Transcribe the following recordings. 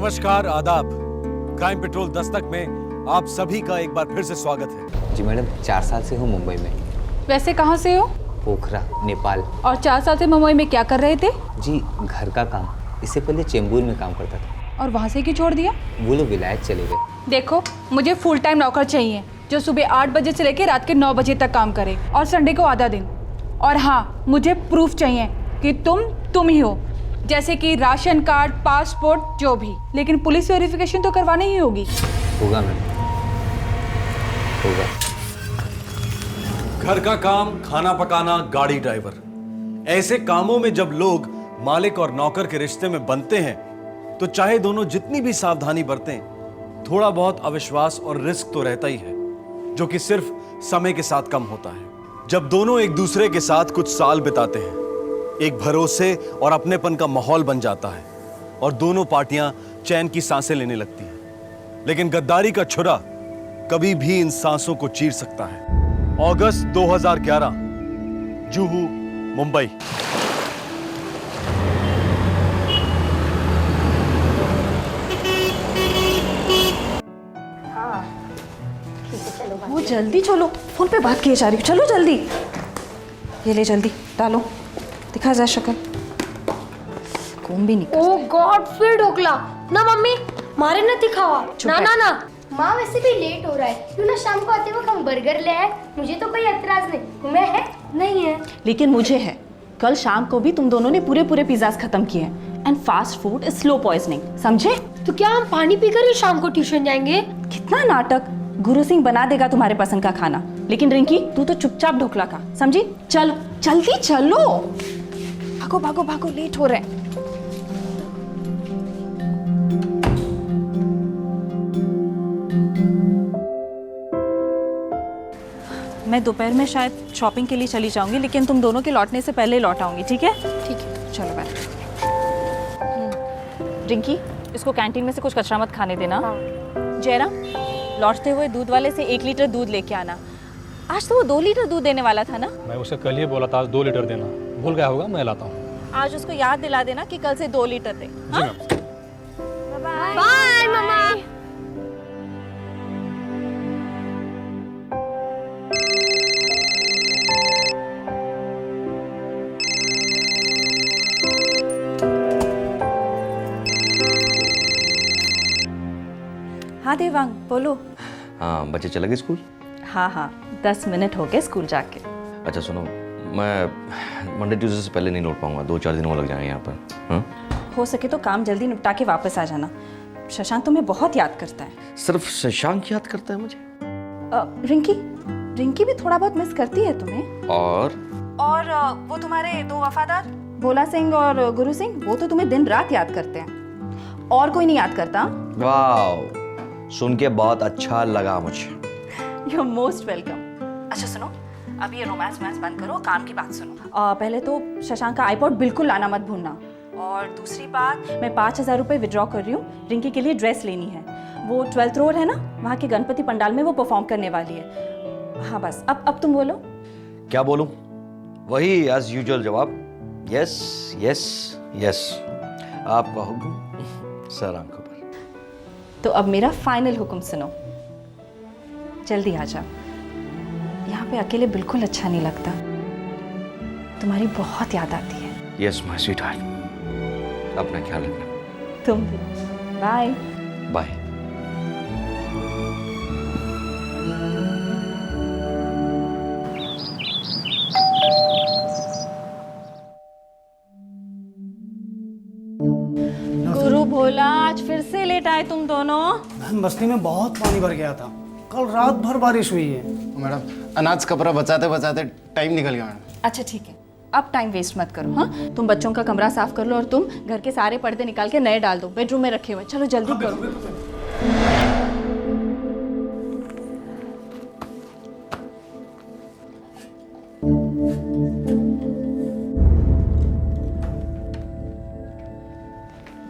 नमस्कार, आदाब। Crime petrol Dastak में आप सभी का एक बार फिर से स्वागत है। जी मैडम, 4 साल से हूँ मुंबई में। वैसे कहाँ से हो? पोखरा, नेपाल। और 4 साल से मुंबई में क्या कर रहे थे? जी घर का काम। इससे पहले चेंबूर में काम करता था। और वहाँ से क्यों छोड़ दिया? वो लोग विलायत चले गए। देखो, मुझे फुल टाइम नौकर चाहिए जो सुबह 8 बजे से लेकर रात के 9 बजे तक काम करे और संडे को आधा दिन। और हाँ, मुझे प्रूफ चाहिए कि तुम ही हो, जैसे कि राशन कार्ड, पासपोर्ट, जो भी। लेकिन पुलिस वेरिफिकेशन तो करवानी ही होगी। होगा मैडम, होगा। घर का काम, खाना पकाना, गाड़ी ड्राइवर, ऐसे कामों में जब लोग मालिक और नौकर के रिश्ते में बनते हैं तो चाहे दोनों जितनी भी सावधानी बरतें, थोड़ा बहुत अविश्वास और रिस्क तो रहता ही है, जो कि सिर्फ समय के साथ कम होता है। जब दोनों एक दूसरे के साथ कुछ साल बिताते हैं, एक भरोसे और अपनेपन का माहौल बन जाता है और दोनों पार्टियां चैन की सांसें लेने लगती हैं। लेकिन गद्दारी का छुरा कभी भी इन सांसों को चीर सकता है। अगस्त 2011, जुहू, मुंबई। वो जल्दी चलो, फोन पे बात किए जा रही हूँ। चलो जल्दी, ये ले जल्दी डालो, दिखा जा शक्ल। कौन भी निकल। ओह गॉड, फिर ढोकला ना मम्मी, मारे न दिखावा। ना ना ना माँ, वैसे भी लेट हो रहा है, क्यों ना शाम को आते वक्त हम बर्गर ले आए। मुझे तो कोई एतराज नहीं, तुम्हें है? नहीं है। लेकिन मुझे है। कल शाम को भी तुम दोनों ने पूरे पिज़्ज़ास खत्म किए हैं। And fast food is slow poisoning, समझे? तो क्या हम पानी पीकर ही शाम को ट्यूशन जाएंगे? कितना नाटक। गुरु सिंह बना देगा तुम्हारे पसंद का खाना, लेकिन रिंकी तू तो चुपचाप ढोकला खा, समझी? चलो जल्दी चलो, भागो भागो भागो, लेट हो रहे हैं। मैं दोपहर में शायद शॉपिंग के लिए चली जाऊंगी, लेकिन तुम दोनों के लौटने से पहले लौट आऊंगी, ठीक है? ठीक है, चलो बाय। रिंकी, इसको कैंटीन में से कुछ कचरा मत खाने देना। हाँ। जयराम, लौटते हुए दूध वाले से 1 लीटर दूध लेके आना। आज तो वो 2 लीटर दूध देने वाला था ना? मैं उसे कल ही बोला था 2 लीटर देना, भूल गया होगा, मैं लाता हूँ। आज उसको याद दिला देना कि कल से 2 लीटर दे। जी मैम। बाय मम्मा। हाँ देवांग, बोलो। हाँ, बच्चे चले गए स्कूल? हाँ, 10 मिनट हो गए स्कूल जाके। अच्छा सुनो, मैं मंडे ट्यूसडे से पहले नहीं लौट पाऊंगा, 2-4 दिन और लग जाएंगे यहाँ पर। हाँ? हो सके तो काम जल्दी निपटा के वापस आ जाना। शशांक तुम्हें बहुत याद करता है। सिर्फ शशांक याद करता है मुझे? रिंकी भी थोड़ा बहुत मिस करती है तुम्हें। और वो तुम्हारे 2 वफादार, भोला सिंह और गुरु सिंह, वो तो तुम्हें दिन रात याद करते हैं। और कोई नहीं याद करता? वाह, सुन के बहुत अच्छा लगा मुझे। You're most welcome। अच्छा सुनो, अब ये रोमांस बंद करो, काम की बात सुनो। पहले तो शशांक का आईपॉड बिल्कुल लाना मत भूलना। और दूसरी बात, मैं 5000 रुपये विड्रॉ कर रही हूँ। रिंकी के लिए ड्रेस लेनी है। वो 12th रोड है ना, वहाँ के गणपति पंडाल में वो परफॉर्म करने वाली है। हाँ बस, अब तुम बोलो। क्या बोलूं? वही एज यूजुअल जवाब, यस यस यस। आपका हुक्म सर आंखों पर। तो अब मेरा फाइनल हुक्म सुनो, जल्दी आ जाओ। यहाँ पे अकेले बिल्कुल अच्छा नहीं लगता, तुम्हारी बहुत याद आती है। यस माय स्वीट हार्ट, अपना ख्याल रखना। तुम भी। Bye bye. गुरु भोला, आज फिर से लेट आए तुम दोनों। मैम, बस्ती में बहुत पानी भर गया था, कल रात भर बारिश हुई है। मैडम, अनाज कपड़ा बचाते बचाते टाइम निकल गया मैडम। अच्छा ठीक है, अब टाइम वेस्ट मत करो। हाँ, तुम बच्चों का कमरा साफ कर लो और तुम घर के सारे पर्दे निकाल के नए डाल दो, बेडरूम में रखे हुए। चलो जल्दी करो।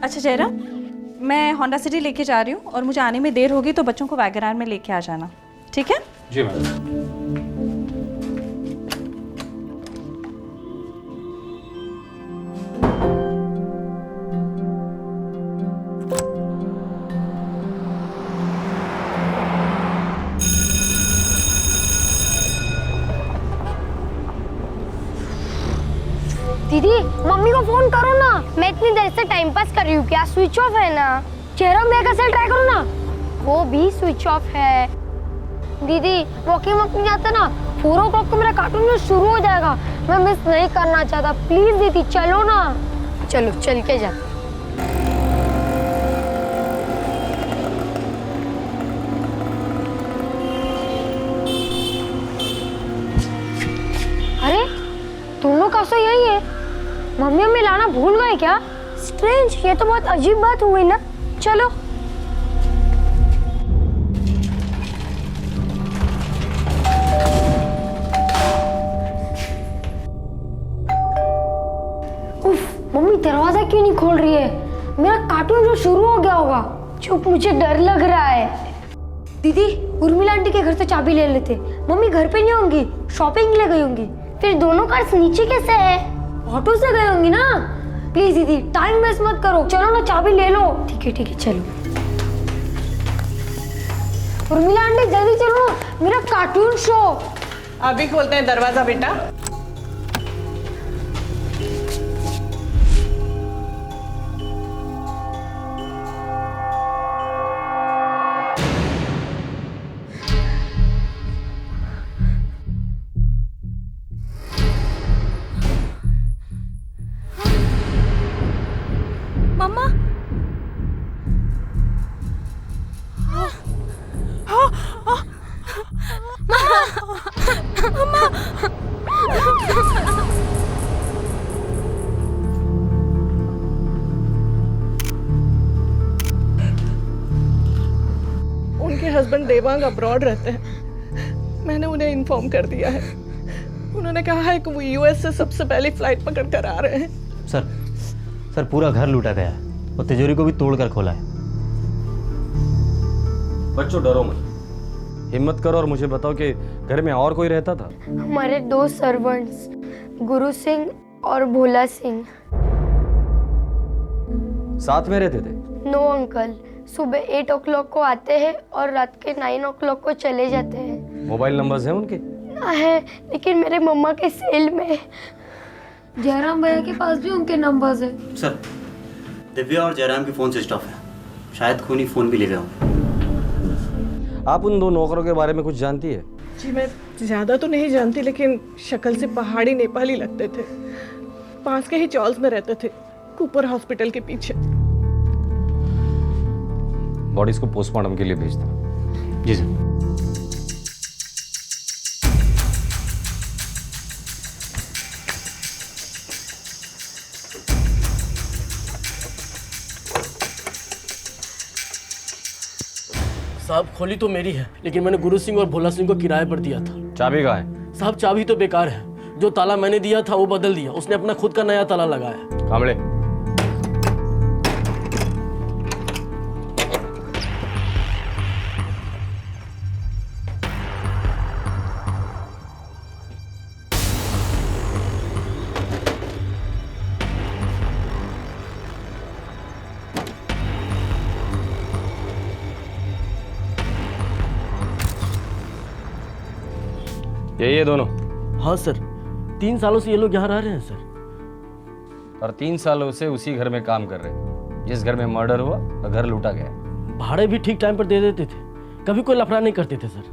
अच्छा जयराम, मैं होंडा सिटी लेके जा रही हूँ और मुझे आने में देर होगी, तो बच्चों को वैगन में लेके आ जाना, ठीक है? जी मैम। दीदी मम्मी को फोन करो ना, मैं इतनी देर से टाइम पास कर रही हूँ, क्या स्विच ऑफ है ना? चेहरा में का सेल ट्राई करो ना, वो भी स्विच ऑफ है। दीदी वॉकिंग वॉक नहीं जाता ना, 4 o'clock को मेरा कार्टून जो शुरू हो जाएगा, मैं मिस नहीं करना चाहता, प्लीज दीदी चलो ना। चलो चल के जा। अरे तुम लोग का यही है, मम्मी हमें लाना भूल गए क्या? स्ट्रेंज, ये तो बहुत अजीब बात हुई ना। चलो उफ, मम्मी दरवाजा क्यों नहीं खोल रही है? मेरा कार्टून जो शुरू हो गया होगा। चुप, मुझे डर लग रहा है। दीदी उर्मिला आंटी के घर से चाबी ले लेते, मम्मी घर पे नहीं होंगी, शॉपिंग के लिए गई होंगी। फिर दोनों कार्स नीचे कैसे है? ऑटो से गई होंगी ना। प्लीज दीदी टाइम वेस्ट मत करो, चलो ना चाबी ले लो। ठीक है चलो। उर्मिला आंटी जल्दी चलो, मेरा कार्टून शो। अभी खोलते हैं दरवाजा बेटा। मम्मा उनके हस्बैंड देवांग अब्रॉड रहते हैं, मैंने उन्हें इन्फॉर्म कर दिया है। उन्होंने कहा है कि वो यूएस से सबसे पहले फ्लाइट पकड़ कर आ रहे हैं। सर पूरा घर लूटा गया है और तिजोरी को भी तोड़ कर खोला है। बच्चों डरो मत, हिम्मत करो और मुझे बताओ कि घर में और कोई रहता था? हमारे 2 सर्वेंट्स, गुरु सिंह और भोला सिंह। साथ में रहते थे? नो अंकल, सुबह 8 o'clock को आते हैं और रात के 9 o'clock को चले जाते हैं। मोबाइल नंबर्स हैं उनके? है, लेकिन मेरे मम्मा के सेल में। जयराम भैया के पास भी उनके नंबर्स है। सर दिव्या और जयराम के फ़ोन स्विच ऑफ है, शायद खूनी फ़ोन भी ले गए होंगे। आप उन 2 नौकरों के बारे में कुछ जानती है? जी मैं ज्यादा तो नहीं जानती, लेकिन शक्ल से पहाड़ी नेपाली लगते थे। पास के ही चॉल्स में रहते थे, कूपर हॉस्पिटल के पीछे। बॉडीज को पोस्टमार्टम के लिए भेज दो। जी सर। साहब खोली तो मेरी है, लेकिन मैंने गुरु सिंह और भोला सिंह को किराए पर दिया था। चाबी कहाँ है? साहब चाबी तो बेकार है, जो ताला मैंने दिया था वो बदल दिया, उसने अपना खुद का नया ताला लगाया। कामड़े ये दोनों? हाँ सर, 3 सालों से ये लोग यहाँ रह रहे हैं सर। और 3 सालों से उसी घर में काम कर रहे हैं जिस घर में मर्डर हुआ और घर लूटा गया। भाड़े भी ठीक टाइम पर दे देते थे, कभी कोई लफड़ा नहीं करते थे सर।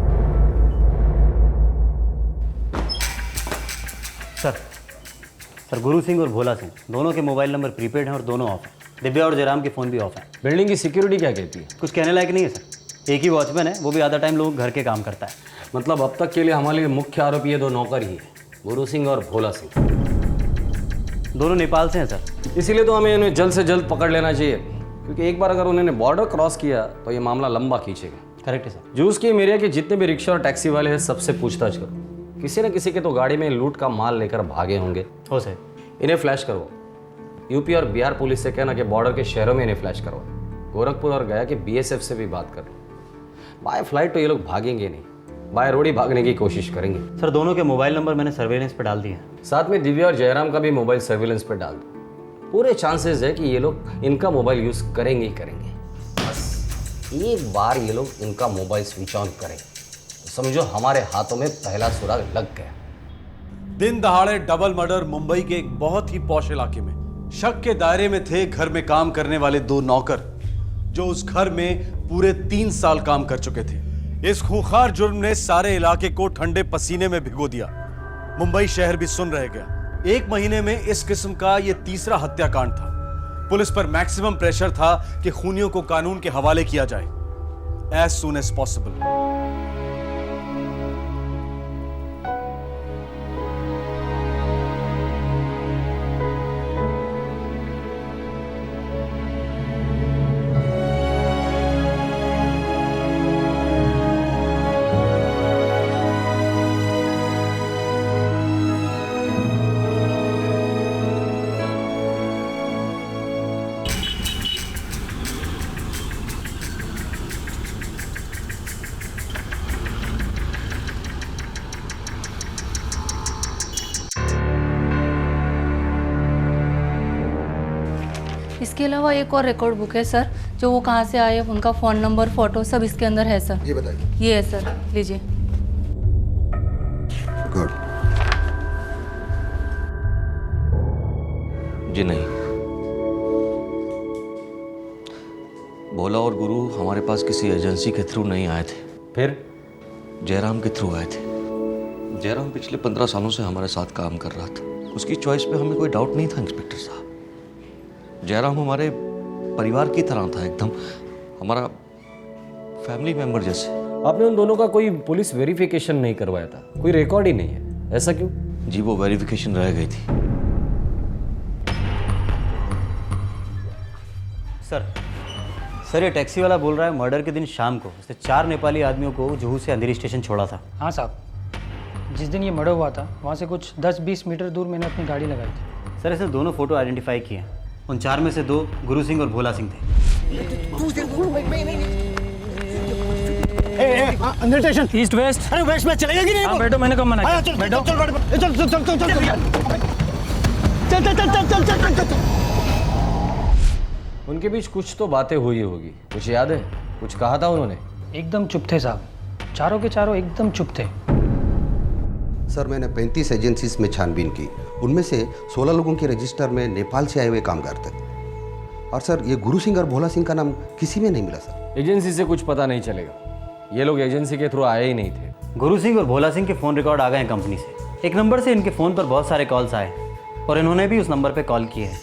सर गुरु सिंह और भोला सिंह दोनों के मोबाइल नंबर प्रीपेड हैं और दोनों ऑफ हैं। दिव्या और जयराम के फ़ोन भी ऑफ हैं। बिल्डिंग की सिक्योरिटी क्या कहती है? कुछ कहने लायक नहीं है सर, एक ही वॉचमैन है, वो भी आधा टाइम लोग घर के काम करता है। मतलब अब तक के लिए हमारे लिए मुख्य आरोपी ये 2 नौकर ही है, गुरु सिंह और भोला सिंह। दोनों नेपाल से हैं सर। इसीलिए तो हमें इन्हें जल्द से जल्द पकड़ लेना चाहिए, क्योंकि एक बार अगर उन्होंने बॉर्डर क्रॉस किया तो ये मामला लंबा खींचेगा। करेक्ट है सर। जूस की एरिया के जितने भी रिक्शा और टैक्सी वाले हैं सबसे पूछताछ करो, किसी न किसी के तो गाड़ी में लूट का माल लेकर भागे होंगे। हो सर। इन्हें फ्लैश करो, यूपी और बिहार पुलिस से कहना कि बॉर्डर के शहरों में इन्हें फ्लैश करो, गोरखपुर और गया कि बीएसएफ से भी बात करो। बाय फ्लाइट तो ये लोग भागेंगे नहीं, बाय रोड ही भागने की कोशिश करेंगे। सर दोनों के मोबाइल नंबर मैंने सर्वेलेंस पे डाल दिए हैं। साथ में दिव्या और जयराम का भी मोबाइल सर्वेलेंस पे डाल दो। पूरे चांसेस है कि ये लोग इनका मोबाइल यूज करेंगे ही करेंगे। बस एक बार ये लोग इनका मोबाइल स्विच ऑन करें तो समझो हमारे हाथों में पहला सुराग लग गया। दिन दहाड़े डबल मर्डर मुंबई के एक बहुत ही पॉश इलाके में। शक के दायरे में थे घर में काम करने वाले 2 नौकर जो उस घर में पूरे 3 साल काम कर चुके थे। इस खूंखार जुर्म ने सारे इलाके को ठंडे पसीने में भिगो दिया। मुंबई शहर भी सुन रह गया। 1 महीने में इस किस्म का यह तीसरा हत्याकांड था। पुलिस पर मैक्सिमम प्रेशर था कि खूनियों को कानून के हवाले किया जाए एज सून एज पॉसिबल। इसके अलावा एक और रिकॉर्ड बुक है सर, जो वो कहाँ से आए, उनका फ़ोन नंबर, फ़ोटो सब इसके अंदर है सर। ये बताइए। ये है सर, लीजिए। गुड। जी नहीं, भोला और गुरु हमारे पास किसी एजेंसी के थ्रू नहीं आए थे। फिर जयराम के थ्रू आए थे। जयराम पिछले 15 सालों से हमारे साथ काम कर रहा था। उसकी चॉइस पे हमें कोई डाउट नहीं था इंस्पेक्टर साहब। जयराम हमारे परिवार की तरह था, एकदम हमारा फैमिली मेंबर जैसे। आपने उन दोनों का कोई पुलिस वेरिफिकेशन नहीं करवाया था? कोई रिकॉर्ड ही नहीं है, ऐसा क्यों? जी वो वेरिफिकेशन रह गई थी। सर ये टैक्सी वाला बोल रहा है मर्डर के दिन शाम को उसने 4 नेपाली आदमियों को जुहू से अंधेरी स्टेशन छोड़ा था। हाँ साहब, जिस दिन ये मर्डर हुआ था वहाँ से कुछ 10-20 मीटर दूर मैंने अपनी गाड़ी लगाई थी। सर ऐसे दोनों फोटो आइडेंटिफाई किए हैं। उन 4 में से 2 गुरु सिंह और भोला सिंह थे। अंदर स्टेशन ईस्ट वेस्ट। अरे वेस्ट में चलेगा कि नहीं? हाँ बैठो, मैंने कब मना किया? चल बैठो, चल चल चल चल चल चल चल चल चल चल। उनके बीच कुछ तो बातें हुई होगी, कुछ याद है? कुछ कहा था उन्होंने? एकदम चुप थे साहब, चारों के चारों एकदम चुप थे। सर मैंने 35 एजेंसीज में छानबीन की, उनमें से 16 लोगों के रजिस्टर में नेपाल से आए हुए कामगार थे। और सर ये गुरु सिंह और भोला सिंह का नाम किसी में नहीं मिला सर। एजेंसी से कुछ पता नहीं चलेगा, ये लोग एजेंसी के थ्रू आए ही नहीं थे। गुरु सिंह और भोला सिंह के फ़ोन रिकॉर्ड आ गए हैं कंपनी से। एक नंबर से इनके फ़ोन पर बहुत सारे कॉल्स आए और इन्होंने भी उस नंबर पर कॉल किए हैं।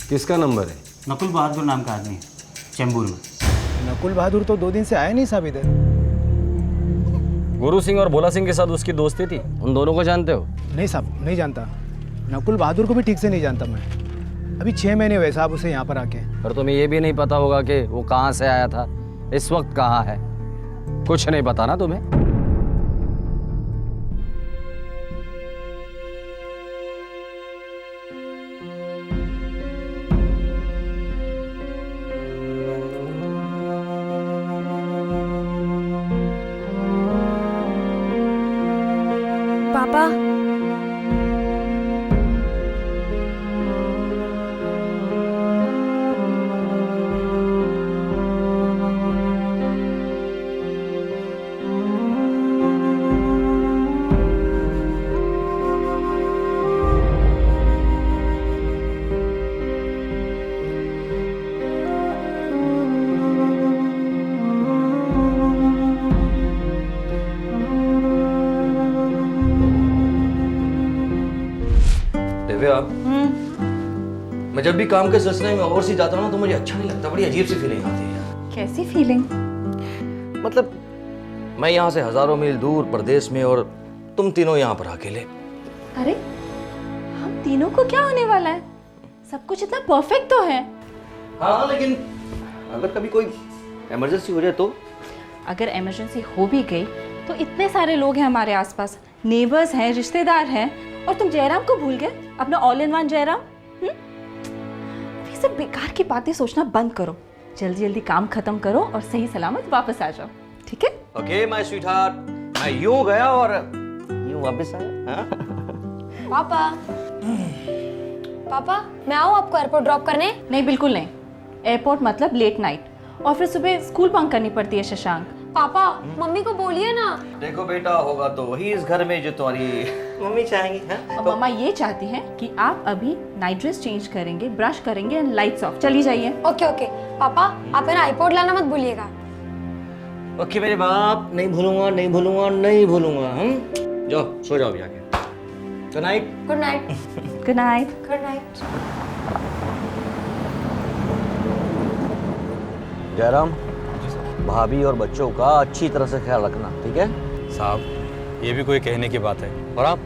किसका नंबर है? नकुल बहादुर नाम का आदमी है, चेंबूर में। नकुल बहादुर तो 2 दिन से आया नहीं साहब इधर। गुरु सिंह और भोला सिंह के साथ उसकी दोस्ती थी, उन दोनों को जानते हो? नहीं साहब, नहीं जानता। नकुल बहादुर को भी ठीक से नहीं जानता मैं। अभी 6 महीने हुए साहब उसे यहाँ पर आके। पर तुम्हें ये भी नहीं पता होगा कि वो कहाँ से आया था, इस वक्त कहाँ है? कुछ नहीं पता ना तुम्हें? पापा, मैं जब भी काम के सिलसिले में ओवरसीज जाता हूँ ना तो मुझे अच्छा नहीं लगता, बड़ी अजीब सी फीलिंग आती है। कैसी फीलिंग? मतलब मैं यहाँ से हजारों मील दूर प्रदेश में और तुम तीनों यहाँ पर अकेले। अरे हम तीनों को क्या होने वाला है? सब कुछ इतना परफेक्ट तो है। हाँ लेकिन अगर कभी कोई इमरजेंसी हो जाए तो? अगर इमरजेंसी हो भी गई तो इतने सारे लोग हैं हमारे आसपास, नेबर्स हैं, रिश्तेदार हैं, और तुम जयराम को भूल गए, अपना ऑल इन वन जयराम। ये सब बेकार की बातें सोचना बंद करो, जल्दी जल्दी काम खत्म करो और सही सलामत वापस आ जाओ, ठीक है? ओके माय स्वीटहार्ट, मैं यूं गया और यूं वापस आया। हाँ? पापा, पापा मैं आऊँ आपको एयरपोर्ट ड्रॉप करने? नहीं, बिल्कुल नहीं। एयरपोर्ट मतलब लेट नाइट, और फिर सुबह स्कूल बंक करनी पड़ती है शशांक। पापा मम्मी को बोलिए ना। देखो बेटा, होगा तो वही इस घर में जो तुम्हारी मम्मी चाहेंगी। है और मम्मा ये चाहती हैं कि आप अभी नाइट ड्रेस चेंज करेंगे, ब्रश करेंगे एंड लाइट्स ऑफ, चली जाइए। ओके ओके पापा, आप है ना आईपॉड लाना मत भूलिएगा। ओके मेरे बाप, नहीं भूलूंगा, नहीं भूलूंगा, नहीं भूलूंगा। हम जाओ, सो जाओ जाके। Good night. Good night. Good night. Good night. Jairam, भाभी और बच्चों का अच्छी तरह से ख्याल रखना, ठीक है? साहब ये भी कोई कहने की बात है। और आप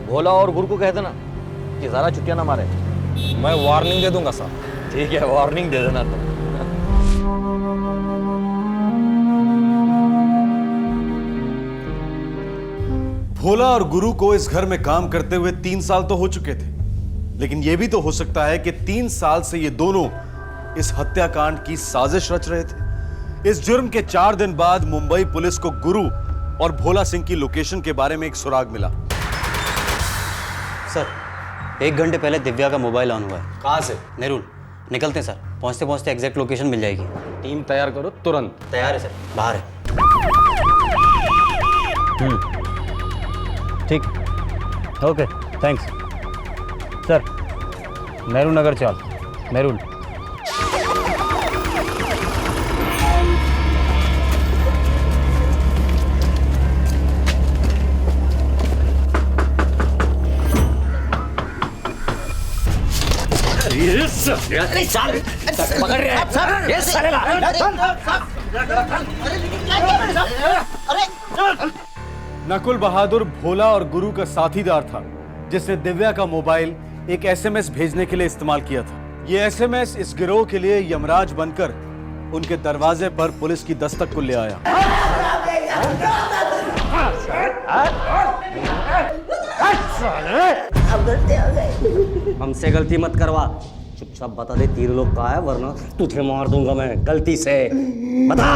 भोला और गुरु को कह देना कि ज़्यादा छुट्टियां ना मारे। मैं वार्निंग दे दूंगा साहब। ठीक है, वार्निंग दे देना तो। भोला और गुरु को इस घर में काम करते हुए 3 साल तो हो चुके थे, लेकिन यह भी तो हो सकता है कि 3 साल से ये दोनों इस हत्याकांड की साजिश रच रहे थे। इस जुर्म के 4 दिन बाद मुंबई पुलिस को गुरु और भोला सिंह की लोकेशन के बारे में एक सुराग मिला। सर 1 घंटे पहले दिव्या का मोबाइल ऑन हुआ है। कहाँ से? नेरुल। निकलते हैं सर, पहुंचते पहुंचते एग्जैक्ट लोकेशन मिल जाएगी। टीम तैयार करो तुरंत। तैयार है सर, बाहर है। ठीक, okay thanks sir. Nehru Nagar चल। नेरुल। नकुल बहादुर भोला और गुरु का साथीदार था, जिसने दिव्या का मोबाइल एक एसएमएस भेजने के लिए इस्तेमाल किया था। यह एसएमएस इस गिरोह के लिए यमराज बनकर उनके दरवाजे पर पुलिस की दस्तक को ले आया। हमसे गलती मत करवा, चुपचाप बता दे 3 लोग कहाँ है, वरना तुझे मार दूंगा मैं गलती से। बता।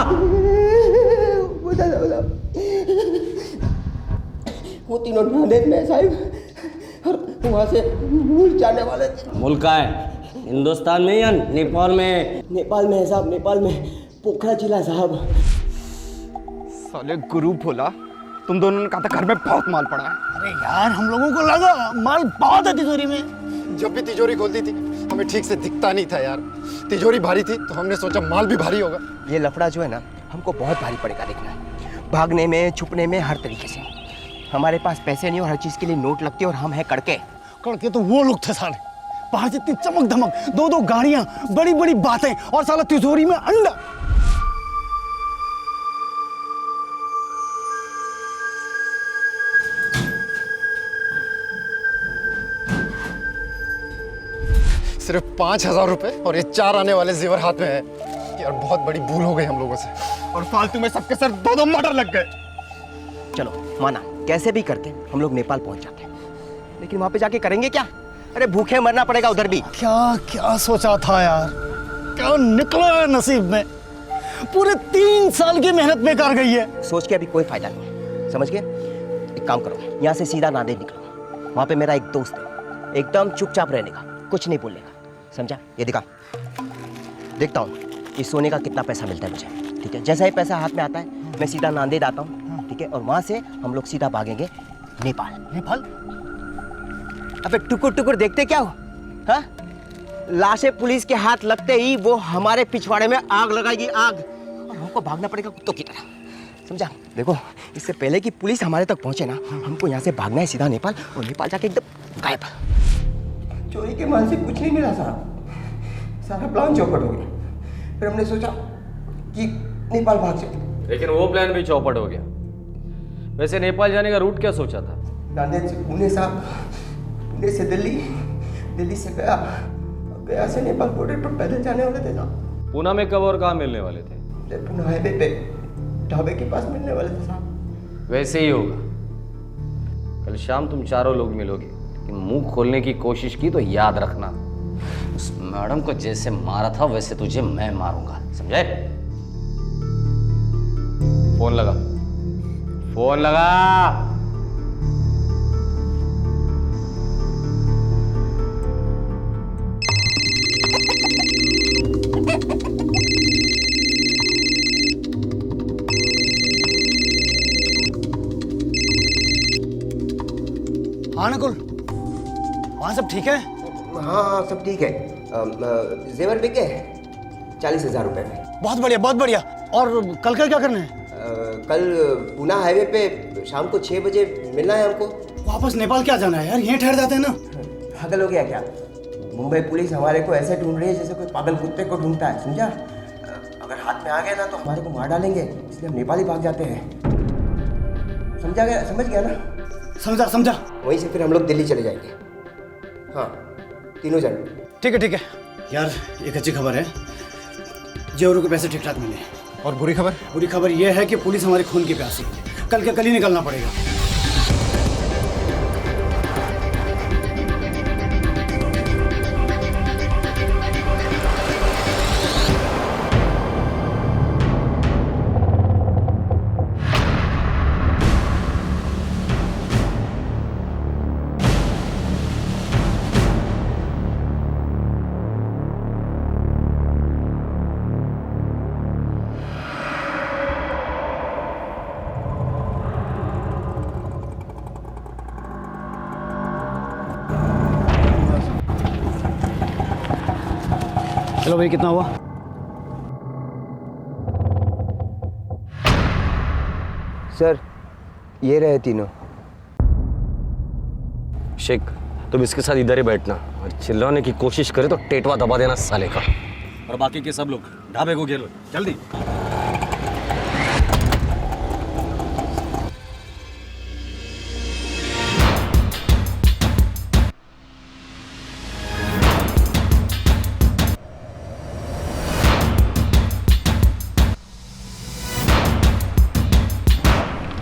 वो तीनों नांदेड़ में साहब, और वहाँ से मुल्क जाने वाले थे। मुल्क कहाँ है? हिंदुस्तान में या नेपाल में? नेपाल में है साहब, नेपाल में, पोखरा जिला साहब। साले गुरु भोला, तुम दोनों ने कहा था घर में बहुत माल पड़ा है। अरे यार हम लोगों को लगा माल बहुत है तिजोरी में। जब भी तिजोरी खोलती थी हमें ठीक से दिखता नहीं था यार। तिजोरी भारी थी तो हमने सोचा माल भी भारी होगा। ये लफड़ा जो है ना, हमको बहुत भारी पड़ेगा देखना, भागने में, छुपने में, हर तरीके से। हमारे पास पैसे नहीं और हर चीज के लिए नोट लगते, और हम हैं कड़के। कड़के तो वो लोग थे साले, बाहर से इतनी चमक धमक, 2-2 गाड़ियां, बड़ी बड़ी बातें, और साला तिजोरी में अंडा। सिर्फ 5,000 रुपए और ये 4 आने वाले जेवर हाथ में है। यार बहुत बड़ी भूल हो गई हम लोगों से, और फालतू में सबके सर 2-2 मर्डर लग गए। चलो माना, कैसे भी करके हम लोग नेपाल पहुंच जाते हैं, लेकिन वहां पे जाके करेंगे क्या? अरे भूखे मरना पड़ेगा उधर भी। क्या क्या सोचा था यार, क्या निकला है नसीब में। पूरे 3 साल की मेहनत बेकार गई है। सोच के अभी कोई फायदा नहीं, समझ गए? एक काम करो, यहाँ से सीधा नांदेड़ निकलो। वहाँ पे मेरा एक दोस्त है, एकदम चुपचाप रहने का, कुछ नहीं बोलने का, समझा? ये दिखा, देखता हूँ इस सोने का कितना पैसा मिलता है मुझे, ठीक है? जैसा ही पैसा हाथ में आता है मैं सीधा नांदेड़ आता हूँ, ठीक है? और वहाँ से हम लोग सीधा भागेंगे नेपाल। नेपाल? अबे टुकुर टुकुर देखते क्या हो, हाँ? लाशें पुलिस के हाथ लगते ही वो हमारे पिछवाड़े में आग लगाएगी, आग, और हमको भागना पड़ेगा कुत्तों की तरह, समझा? देखो, इससे पहले कि पुलिस हमारे तक पहुंचे ना, हमको यहाँ से भागना है सीधा नेपाल, और नेपाल जाके एकदम गायब। चोरी के माल से कुछ नहीं मिला साहब, सारा प्लान चौपट हो गया। फिर हमने सोचा कि नेपाल भाग जाए, लेकिन वो प्लान भी चौपट हो गया। वैसे नेपाल जाने का रूट क्या सोचा था? नांदेड़ से पुणे साहब, पुणे से दिल्ली, दिल्ली से गया, गया से नेपाल बॉर्डर पर पैदल जाने वाले थे साहब। पूना में कब और कहाँ मिलने वाले थे? पुणे हाईवे पे ढाबे के पास मिलने वाले थे साहब। वैसे ही होगा। कल शाम तुम चारों लोग मिलोगे, लेकिन मुंह खोलने की कोशिश की तो याद रखना, उस मैडम को जैसे मारा था वैसे तुझे मैं मारूंगा, समझे? फोन लगा, फोन लगा। वहाँ सब ठीक है? हाँ हाँ सब ठीक है। जेवर बिक गए 40,000 रुपये में। बहुत बढ़िया बहुत बढ़िया। और कल का क्या करना है? कल पूना हाईवे पे शाम को 6 बजे मिलना है हमको। वापस नेपाल क्या जाना है यार, यहीं ठहर जाते हैं ना। पागल हो गया क्या? मुंबई पुलिस हमारे को ऐसे ढूंढ रही है जैसे कोई पागल कुत्ते को ढूंढता है, समझा? अगर हाथ में आ गए ना तो हमारे को मार डालेंगे, इसलिए हम नेपाल ही भाग जाते हैं। समझा गया? समझ गया ना? समझा समझा। वहीं से फिर हम लोग दिल्ली चले जाएंगे। हाँ, तीनों जन। ठीक है यार, एक अच्छी खबर है, जेवरों के पैसे ठीक ठाक मिले। और बुरी खबर? बुरी खबर यह है कि पुलिस हमारे खून की प्यासी है, कल के कल ही निकलना पड़ेगा। चलो भाई, कितना हुआ? सर ये रहे तीनों। शेख तुम इसके साथ इधर ही बैठना और चिल्लाने की कोशिश करे तो टेटवा दबा देना साले का। और बाकी के सब लोग ढाबे को घेरो, जल्दी।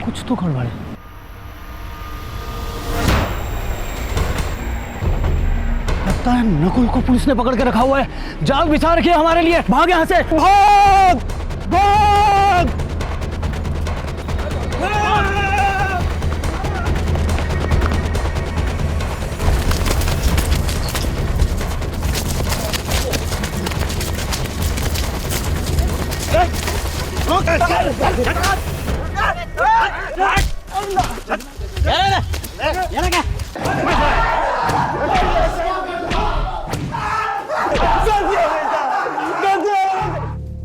कुछ तो गड़बड़ है। लगता है नकुल को पुलिस ने पकड़ के रखा हुआ है। जाल बिछा रखी है हमारे लिए। भाग यहाँ से, भाग भाग।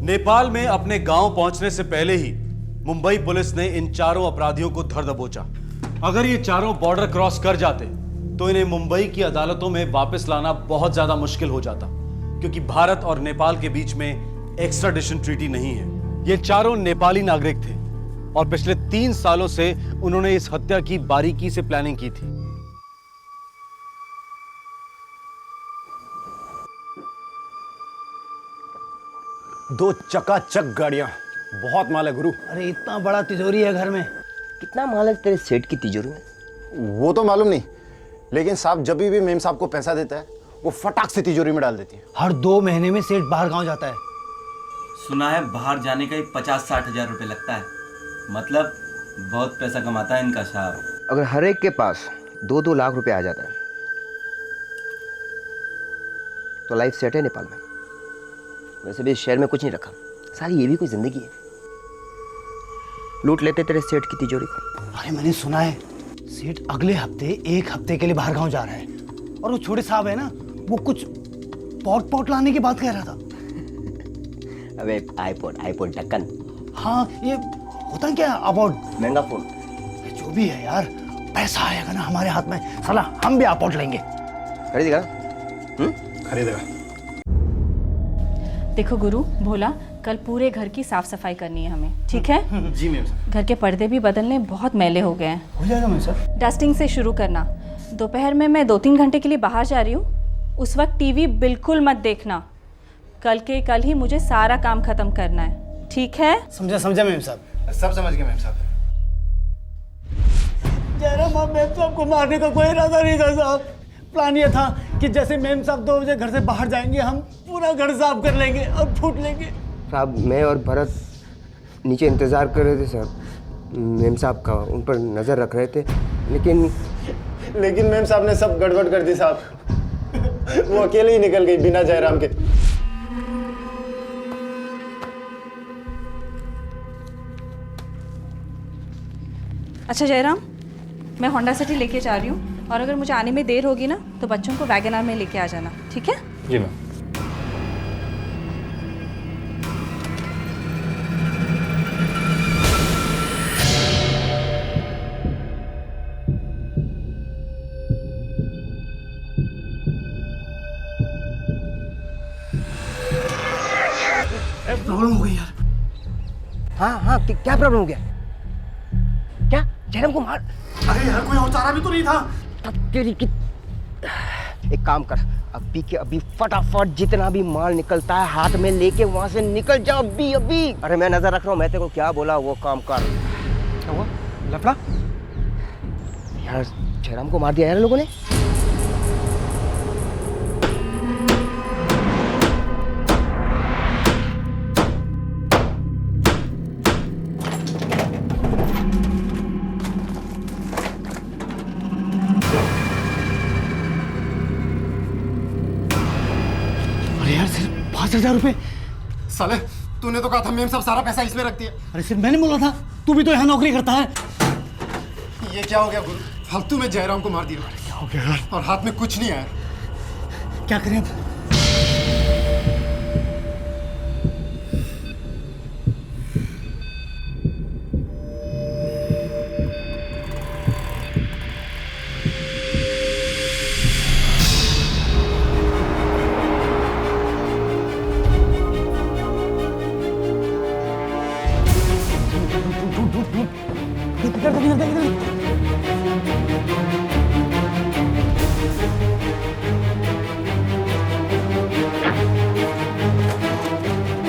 नेपाल में अपने गांव पहुंचने से पहले ही मुंबई पुलिस ने इन चारों अपराधियों को धर दबोचा। अगर ये चारों बॉर्डर क्रॉस कर जाते तो इन्हें मुंबई की अदालतों में वापस लाना बहुत ज्यादा मुश्किल हो जाता, क्योंकि भारत और नेपाल के बीच में एक्स्ट्राडिशन ट्रीटी नहीं है। ये चारों नेपाली नागरिक थे और पिछले 3 सालों से उन्होंने इस हत्या की बारीकी से प्लानिंग की थी। दो चकाचक गाड़ियां, बहुत माल है गुरु। अरे इतना बड़ा तिजोरी है घर में। कितना माल है तेरे सेठ की तिजोरी में? वो तो मालूम नहीं, लेकिन साहब जब भी मेम साहब को पैसा देता है वो फटाक से तिजोरी में डाल देती है। हर 2 महीने में सेठ बाहर गांव जाता है। सुना है बाहर जाने का ही 50-60 हजार रुपये लगता है। मतलब बहुत पैसा कमाता है इनका साहब। अगर हर एक के पास 2-2 लाख रुपए आ जाता है तो लाइफ सेट है नेपाल में। वैसे भी इस शहर में कुछ नहीं रखा, सारी ये भी कोई जिंदगी है। लूट लेते तेरे सेठ की तिजोरी को। अरे मैंने सुना है सेठ अगले हफ्ते 1 हफ्ते के लिए बाहर गांव जा रहा है, और वो छोटे साहब है ना, वो कुछ पॉट लाने की बात कह रहा था। अबे आईपोड ढक्कन। हाँ, ये होता क्या अबाउट? महंगा फोन। जो भी है यार, पैसा आएगा ना हमारे हाथ में, साला हम भी आईपोड लेंगे। खरीदेगा? खरीदेगा। देखो गुरु, भोला, कल पूरे घर की साफ सफाई करनी है हमें, ठीक है? जी मैम साहब। घर के पर्दे भी बदलने, बहुत मैले हो गए हैं। हो जाएगा मैम साहब। डस्टिंग से शुरू करना। दोपहर में मैं 2-3 घंटे के लिए बाहर जा रही हूँ, उस वक्त टीवी बिल्कुल मत देखना। कल के कल ही मुझे सारा काम खत्म करना है, ठीक है? समझा मैम साहब। सब समझ गए मैम साहब। जयराम मैम साहब को मारने का कोई इरादा नहीं था साहब। प्लान ये था कि जैसे मैम साहब 2 बजे घर से बाहर जाएंगे, हम पूरा घर साफ कर लेंगे और फूट लेंगे। साहब मैं और भरत नीचे इंतज़ार कर रहे थे साहब, मैम साहब का, उन पर नज़र रख रहे थे, लेकिन मैम साहब ने सब गड़बड़ कर दी साहब। वो अकेले ही निकल गई बिना जयराम के। अच्छा जयराम, मैं होंडा सिटी लेके जा रही हूँ, और अगर मुझे आने में देर होगी ना तो बच्चों को वैगन आर में लेके आ जाना, ठीक है? जी मैम। प्रॉब्लम हो गई यार। हाँ हाँ, क्या प्रॉब्लम हो गया? क्या जयराम को मार? अरे यार कोई और चारा भी तो नहीं था। तब तेरी की एक काम कर, अभी के अभी फटाफट जितना भी माल निकलता है हाथ में लेके वहां से निकल जा अभी अभी। अरे मैं नजर रख रहा हूँ, मैं तेरे को क्या बोला वो काम कर। क्या हुआ? लफड़ा? यार जयराम को मार दिया यार लोगों ने। अरे यार सिर्फ 5,000 रुपए। साले तूने तो कहा था मेम साहब सारा पैसा इसमें रख दिया। अरे सिर्फ मैंने बोला था, तू भी तो यहाँ नौकरी करता है। ये क्या हो गया गुरु? फालतू में जयराम को मार दिया। क्या हो गया यार? और हाथ में कुछ नहीं आया। क्या करें अब?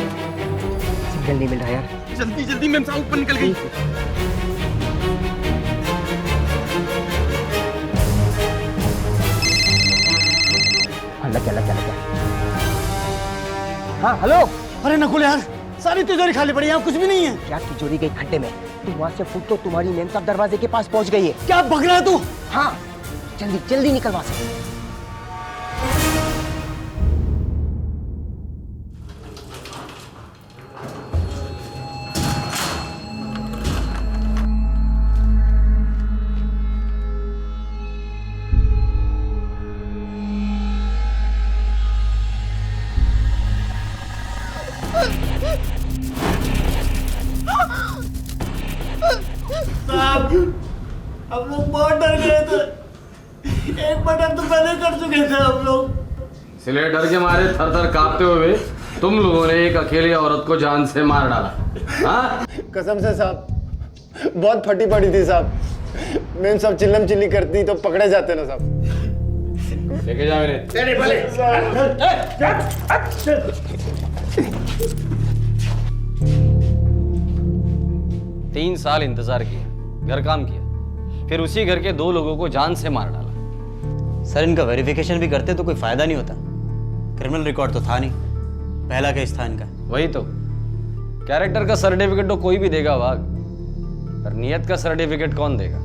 सिग्नल नहीं मिल रहा यार। जल्दी जल्दी मेम साहब ऊपर निकल गई। हाँ लग गया। हाँ हेलो। अरे नकुल यार, सारी तिजोरी खाली पड़ी है, यहाँ कुछ भी नहीं है। क्या तिजोरी गई खड्डे में? तुम वहां से फुट तो तुम्हारी मेम साहब दरवाजे के पास पहुंच गई है। क्या भग रहा है तू? हाँ जल्दी जल्दी निकल वहां से। साहब, हम लोग बहुत डर गए थे। एक बटन तो पहले कर चुके थे हम लोग। इसलिए डर के मारे थर थर कांपते हुए तुम लोगों ने एक अकेली औरत को जान से मार डाला। हाँ? कसम से साहब, बहुत फटी पड़ी थी साहब। मेम साहब चिल्लम चिल्ली करती तो पकड़े जाते ना साहब। लेके जाओ इन्हें। 3 साल इंतजार किया, घर काम किया, फिर उसी घर के 2 लोगों को जान से मार डाला। सर इनका वेरिफिकेशन भी करते तो कोई फ़ायदा नहीं होता। क्रिमिनल रिकॉर्ड तो था नहीं, पहला केस था इनका। वही तो, कैरेक्टर का सर्टिफिकेट तो कोई भी देगा वाघ, पर नियत का सर्टिफिकेट कौन देगा?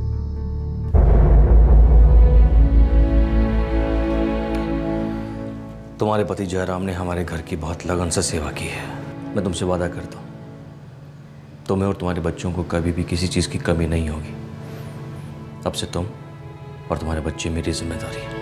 तुम्हारे पति जयराम ने हमारे घर की बहुत लगन से सेवा की है। मैं तुमसे वादा करता हूँ, तुम्हें और तुम्हारे बच्चों को कभी भी किसी चीज़ की कमी नहीं होगी। अब से तुम और तुम्हारे बच्चे मेरी जिम्मेदारी है।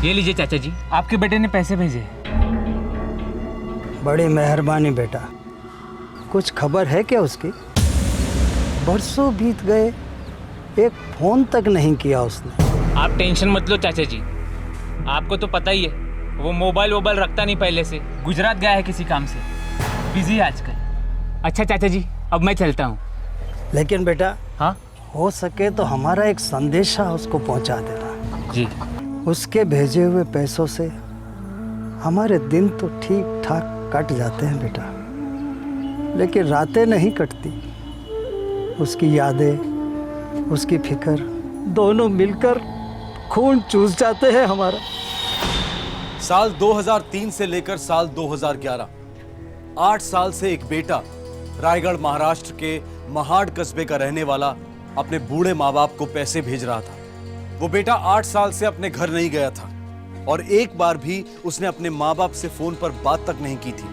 ये लीजिए चाचा जी, आपके बेटे ने पैसे भेजे। बड़ी मेहरबानी बेटा। कुछ खबर है क्या उसकी? बरसों बीत गए, एक फोन तक नहीं किया उसने। आप टेंशन मत लो चाचा जी, आपको तो पता ही है वो मोबाइल वोबाइल रखता नहीं पहले से। गुजरात गया है किसी काम से, बिजी है आजकल। अच्छा चाचा जी, अब मैं चलता हूँ। लेकिन बेटा, हाँ, हो सके तो हमारा एक संदेशा उसको पहुंचा देना। जी। उसके भेजे हुए पैसों से हमारे दिन तो ठीक ठाक कट जाते हैं बेटा, लेकिन रातें नहीं कटती। उसकी यादें, उसकी फिक्र दोनों मिलकर खून चूस जाते हैं हमारा। साल 2003 से लेकर साल 2011 8 साल से एक बेटा रायगढ़ महाराष्ट्र के महाड कस्बे का रहने वाला अपने बूढ़े माँ बाप को पैसे भेज रहा था। वो बेटा 8 साल से अपने घर नहीं गया था और एक बार भी उसने अपने माँ बाप से फोन पर बात तक नहीं की थी।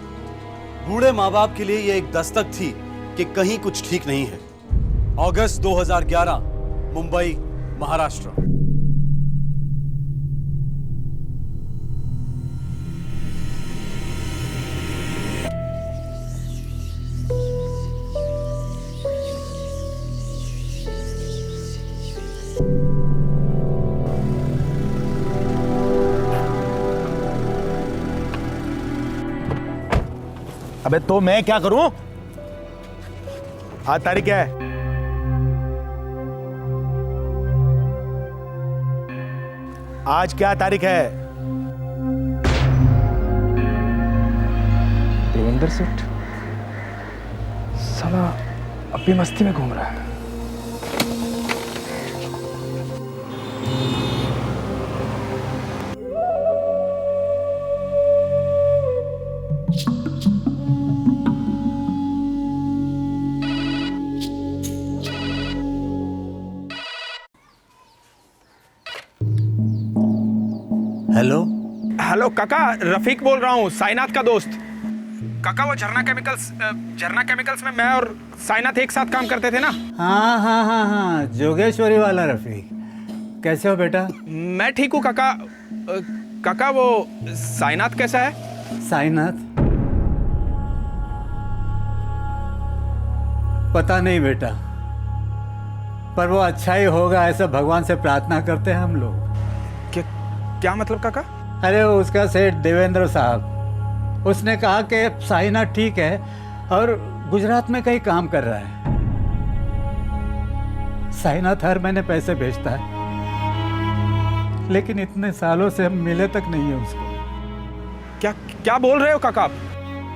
बूढ़े माँ बाप के लिए यह एक दस्तक थी कि कहीं कुछ ठीक नहीं है। अगस्त 2011, मुंबई, महाराष्ट्र। अबे तो मैं क्या करूं? आज तारीख क्या है? आज क्या तारीख है? देवेंद्र सेठ साला अब भी मस्ती में घूम रहा है। हेलो हेलो काका, रफीक बोल रहा हूँ, साईनाथ का दोस्त। काका वो झरना केमिकल्स में मैं और साईनाथ एक साथ काम करते थे ना। हाँ हाँ हाँ हाँ, जोगेश्वरी वाला रफीक। कैसे हो बेटा? मैं ठीक हूँ काका। काका वो साईनाथ कैसा है? साईनाथ पता नहीं बेटा, पर वो अच्छा ही होगा ऐसा भगवान से प्रार्थना करते हैं हम लोग। क्या मतलब काका? अरे उसका सेठ देवेंद्र साहब, उसने कहा कि साईनाथ ठीक है और गुजरात में कहीं काम कर रहा है। साईनाथ हर महीने पैसे भेजता है, लेकिन इतने सालों से हम मिले तक नहीं है उसको। क्या बोल रहे हो काका आप?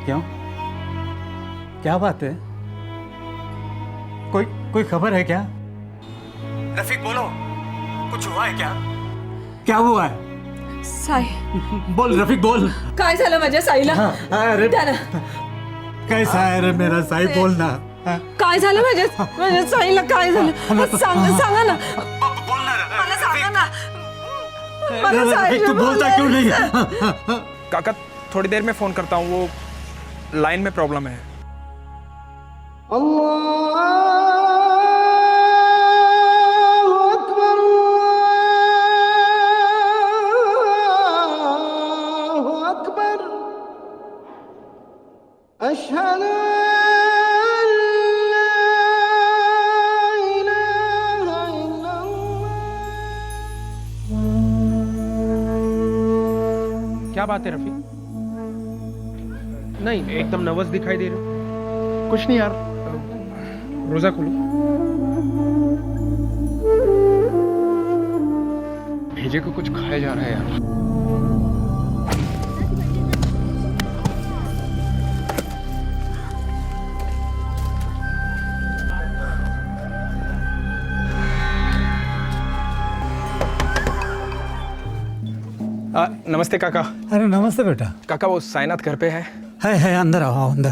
क्यों, क्या बात है? कोई खबर है क्या? रफीक बोलो, कुछ हुआ है क्या? क्या हुआ है? साई बोल रफीक बोल। काय झालं माझ्या साईला? अरे त्याला कैसा है रे मेरा साई, बोलना। काय झालं माझ्या साईला? काय झालं? सांगा ना, मला सांगा ना। रफीक तू बोलता क्यों नहीं? काका थोड़ी देर में फोन करता हूँ, वो लाइन में प्रॉब्लम है। क्या बात है रफी? नहीं, एकदम नर्वस दिखाई दे रहे हो। कुछ नहीं यार, रोजा खोलो। भेजे को कुछ खाया जा रहा है यार। नमस्ते काका। अरे नमस्ते बेटा। काका वो साईनाथ घर पे है? अंदर आओ, अंदर।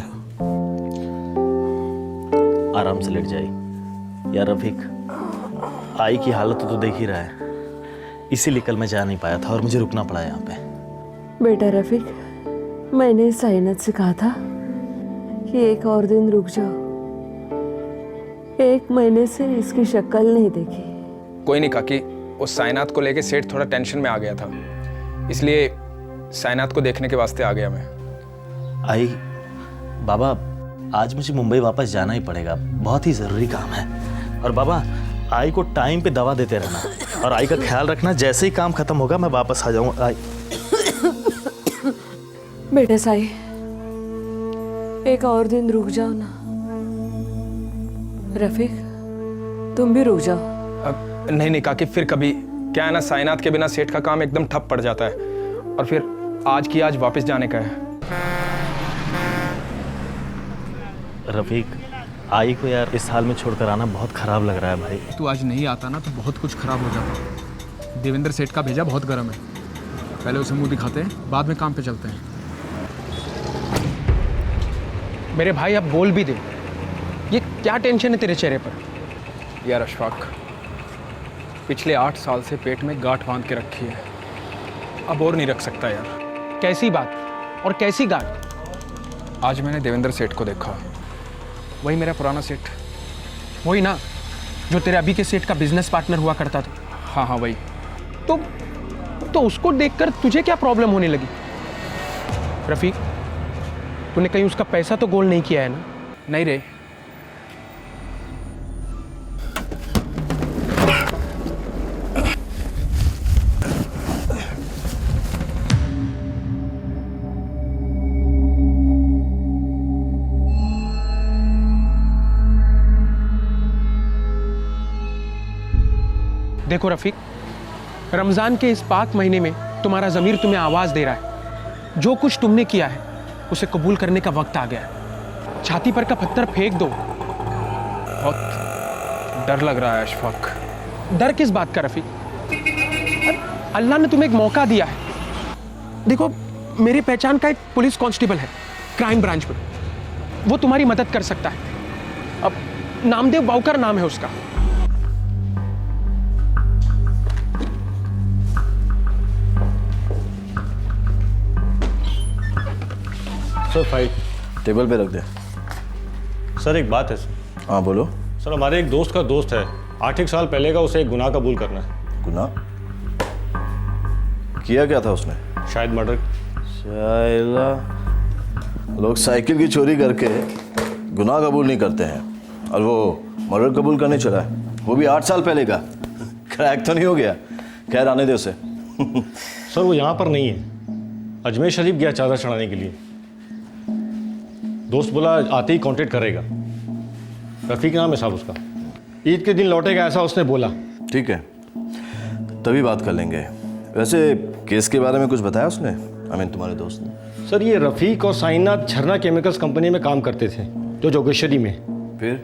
आराम से लेट जाइए। यार रफीक, आई की हालत तो देख ही रहा है, इसीलिए कल मैं जा नहीं पाया था और मुझे रुकना पड़ा यहाँ पे। बेटा रफीक, मैंने साईनाथ से कहा था कि एक और दिन रुक जाओ। 1 महीने से इसकी शक्ल नहीं देखी। कोई नहीं काकी, वो साईनाथ को लेके सेठ थोड़ा टेंशन में आ गया था, इसलिए साईनाथ को देखने के वास्ते आ गया मैं। आई बाबा, आज मुझे मुंबई वापस जाना ही पड़ेगा, बहुत ही ज़रूरी काम है। और बाबा, आई को टाइम पे दवा देते रहना और आई का ख्याल रखना। जैसे ही काम खत्म होगा मैं वापस आ जाऊंगा। आई बेटा साई, 1 और दिन रुक जाओ ना। रफीक, तुम भी रुक जाओ। नहीं काकी, फिर कभी। क्या है ना, साईनाथ के बिना सेठ का काम एकदम ठप पड़ जाता है, और फिर आज की आज वापस जाने का है। रफीक, आई को यार इस हाल में छोड़कर आना बहुत खराब लग रहा है भाई। तू आज नहीं आता ना तो बहुत कुछ खराब हो जाता। देवेंद्र सेठ का भेजा बहुत गर्म है। पहले उसे मुंह दिखाते हैं, बाद में काम पे चलते हैं। मेरे भाई अब बोल भी दे, ये क्या टेंशन है तेरे चेहरे पर? यार अशफाक, पिछले 8 साल से पेट में गांठ बांध के रखी है, अब और नहीं रख सकता यार। कैसी बात और कैसी गांठ? आज मैंने देवेंद्र सेठ को देखा, वही मेरा पुराना सेठ, वही ना जो तेरे अभी के सेठ का बिजनेस पार्टनर हुआ करता था। हाँ हाँ वही। तो उसको देखकर तुझे क्या प्रॉब्लम होने लगी? रफीक, तूने कहीं उसका पैसा तो गोल नहीं किया है ना? नहीं रे। देखो रफीक, रमजान के इस पाक महीने में तुम्हारा ज़मीर तुम्हें आवाज़ दे रहा है। जो कुछ तुमने किया है उसे कबूल करने का वक्त आ गया है। छाती पर का पत्थर फेंक दो। बहुत डर लग रहा है अशफाक। डर किस बात का रफीक? अल्लाह ने तुम्हें एक मौका दिया है। देखो, मेरी पहचान का एक पुलिस कांस्टेबल है क्राइम ब्रांच में, वो तुम्हारी मदद कर सकता है। अब नामदेव बावकर नाम है उसका। सर फाइल टेबल पे रख दे। सर एक बात है सर। हाँ बोलो। सर हमारे एक दोस्त का दोस्त है, 8 साल पहले का उसे एक गुनाह कबूल करना है। गुनाह? किया क्या था उसने? शायद मर्डर। शायद लोग साइकिल की चोरी करके गुनाह कबूल नहीं करते हैं, और वो मर्डर कबूल करने चला है, वो भी 8 साल पहले का। क्रैक तो नहीं हो गया? खैर आने दे उसे। सर वो यहाँ पर नहीं है, अजमेर शरीफ गया चादर चढ़ाने के लिए। दोस्त बोला आते ही कांटेक्ट करेगा। रफीक नाम है साहब उसका। ईद के दिन लौटेगा ऐसा उसने बोला। ठीक है, तभी बात कर लेंगे। वैसे केस के बारे में कुछ बताया उसने? तुम्हारे दोस्त ने? सर ये रफीक और साईनाथ झरना केमिकल्स कंपनी में काम करते थे, जो जोगेश्वरी में। फिर?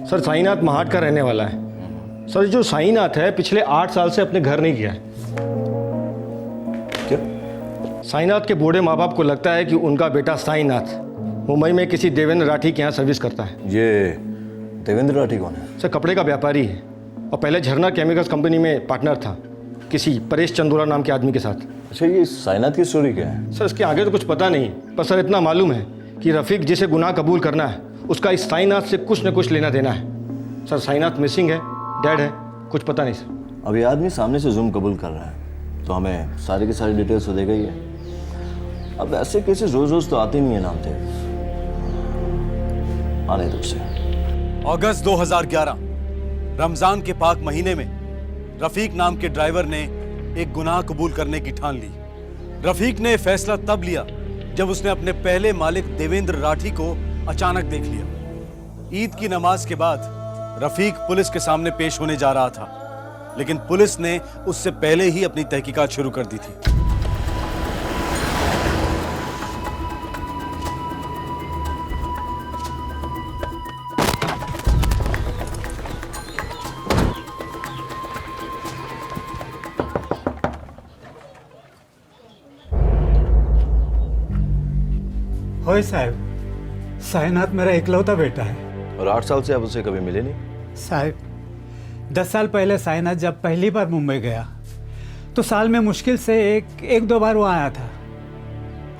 सर साईनाथ महाट का रहने वाला है। सर जो साईनाथ है पिछले 8 साल से अपने घर नहीं गया है। क्या? साईनाथ के बूढ़े माँ बाप को लगता है कि उनका बेटा साईनाथ मुंबई में किसी देवेंद्र राठी के यहाँ सर्विस करता है। ये देवेंद्र राठी कौन है? सर कपड़े का व्यापारी है, और पहले झरना केमिकल्स कंपनी में पार्टनर था किसी परेश चंदोला नाम के आदमी के साथ। अच्छा, ये साईनाथ की स्टोरी क्या है? सर इसके आगे तो कुछ पता नहीं, पर सर इतना मालूम है कि रफीक जिसे गुनाह कबूल करना है उसका इस साईनाथ से कुछ न कुछ लेना देना है। सर साईनाथ मिसिंग है, डेड है, कुछ पता नहीं सर। अब ये आदमी सामने से जुर्म कबूल कर रहा है तो हमें सारी की सारी डिटेल्स तो देगा ही है। अब ऐसे केसेस रोज रोज तो आते नहीं है नामदेव, आने दो उसे। अगस्त 2011 रमजान के पाक महीने में रफीक नाम के ड्राइवर ने एक गुनाह कबूल करने की ठान ली। रफीक ने फैसला तब लिया जब उसने अपने पहले मालिक देवेंद्र राठी को अचानक देख लिया। ईद की नमाज के बाद रफीक पुलिस के सामने पेश होने जा रहा था, लेकिन पुलिस ने उससे पहले ही अपनी तहकीकात शुरू कर दी थी। होए साहब, साईनाथ मेरा इकलौता बेटा है। और 8 साल से आप उसे कभी मिले नहीं? साहब 10 साल पहले साईनाथ जब पहली बार मुंबई गया तो साल में मुश्किल से एक दो बार वो आया था।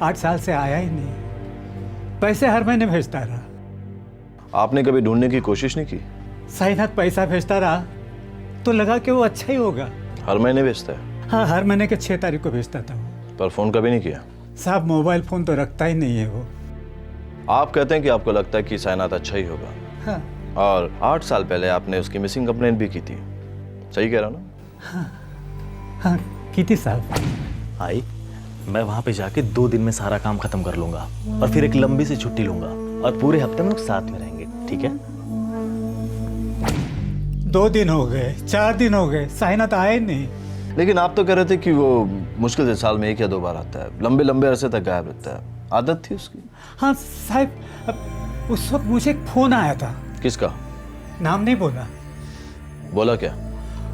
8 साल से आया ही नहीं। पैसे हर महीने भेजता रहा। आपने कभी ढूंढने की कोशिश नहीं की? साईनाथ पैसा भेजता रहा तो लगा कि वो अच्छा ही होगा। हर महीने भेजता है? हाँ, हर महीने के 6 तारीख को भेजता था वो। पर फोन कभी नहीं किया? साहब मोबाइल फोन तो रखता ही नहीं है वो। आप कहते हैं कि आपको लगता है कि साईनाथ अच्छा ही होगा। हाँ। और 8 साल पहले आपने उसकी मिसिंग कंप्लेंट भी की थी, सही कह रहा हूं ना? हाँ की थी साहब। आई मैं वहां पे जाके 2 दिन में सारा काम खत्म कर लूंगा और फिर एक लंबी सी छुट्टी लूंगा और पूरे हफ्ते में लोग साथ में रहेंगे, ठीक है? 2 दिन हो गए, 4 दिन हो गए, साईनाथ आया ही नहीं। लेकिन आप तो कह रहे थे कि वो मुश्किल से साल में 1 या 2 बार आता है, लंबे लंबे अरसे तक गायब रहता है, आदत थी उसकी। हाँ साहब, उस वक्त मुझे एक फोन आया था। किसका? नाम नहीं बोला। बोला क्या?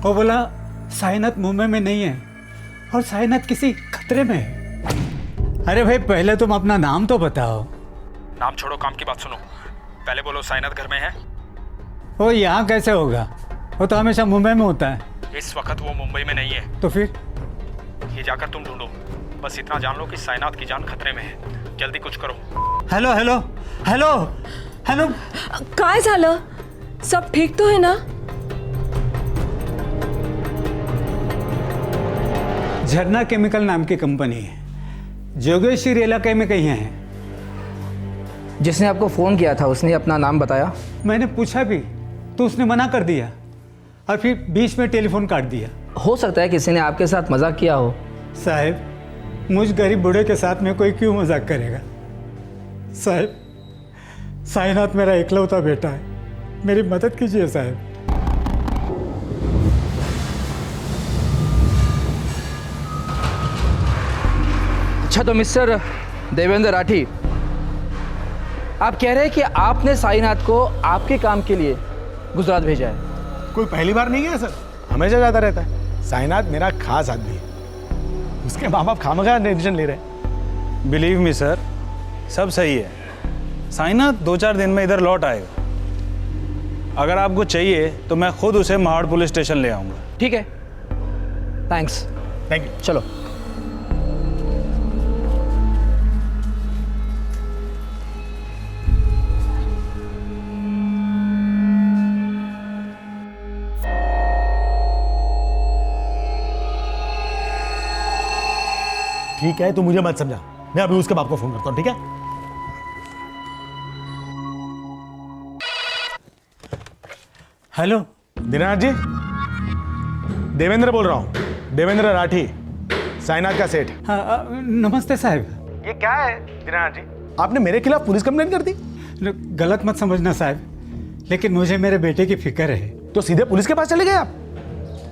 वो बोला साईनाथ मुंबई में नहीं है और साइनाथ किसी खतरे में है। अरे भाई पहले तुम अपना नाम तो बताओ। नाम छोड़ो, काम की बात सुनो। पहले बोलो साइनाथ घर में है? वो यहाँ कैसे होगा, वो तो हमेशा मुंबई में होता है। इस वक्त वो मुंबई में नहीं है। तो फिर? ये जाकर तुम ढूंढो, बस इतना जान लो कि साइनाथ की जान खतरे में है। जल्दी कुछ करो। हेलो हेलो हेलो हेलो, काय झालं? सब ठीक तो है ना? झरना केमिकल नाम की कंपनी है, जोगेश्वरी इलाके में कहीं है। जिसने आपको फ़ोन किया था उसने अपना नाम बताया? मैंने पूछा भी तो उसने मना कर दिया और फिर बीच में टेलीफोन काट दिया। हो सकता है किसी ने आपके साथ मजाक किया हो। साहब, मुझ गरीब बूढ़े के साथ में कोई क्यों मजाक करेगा? साहब, साइनाथ मेरा इकलौता बेटा है, मेरी मदद कीजिए साहब। अच्छा, तो मिस्टर देवेंद्र राठी, आप कह रहे हैं कि आपने साईनाथ को आपके काम के लिए गुजरात भेजा है? कोई पहली बार नहीं गया सर, हमेशा जाता रहता है। साइनाथ मेरा खास आदमी है, उसके माँ बाप खामखा टेंशन ले रहे हैं। बिलीव मी सर, सब सही है। साइनाथ 2-4 दिन में इधर लौट आएगा। अगर आपको चाहिए तो मैं खुद उसे महाड़ पुलिस स्टेशन ले आऊँगा। ठीक है, थैंक्स। Thank you. चलो। ठीक है, तू मुझे मत समझा, मैं अभी उसके बाप को फोन करता हूँ, ठीक है? हेलो दीनानाथ जी, देवेंद्र बोल रहा हूँ, देवेंद्र राठी, साइनाथ का सेठ। हाँ, नमस्ते साहब। ये क्या है दीनानाथ जी, आपने मेरे खिलाफ पुलिस कंप्लेंट कर दी? गलत मत समझना साहब, लेकिन मुझे मेरे बेटे की फिक्र है। तो सीधे पुलिस के पास चले गए आप?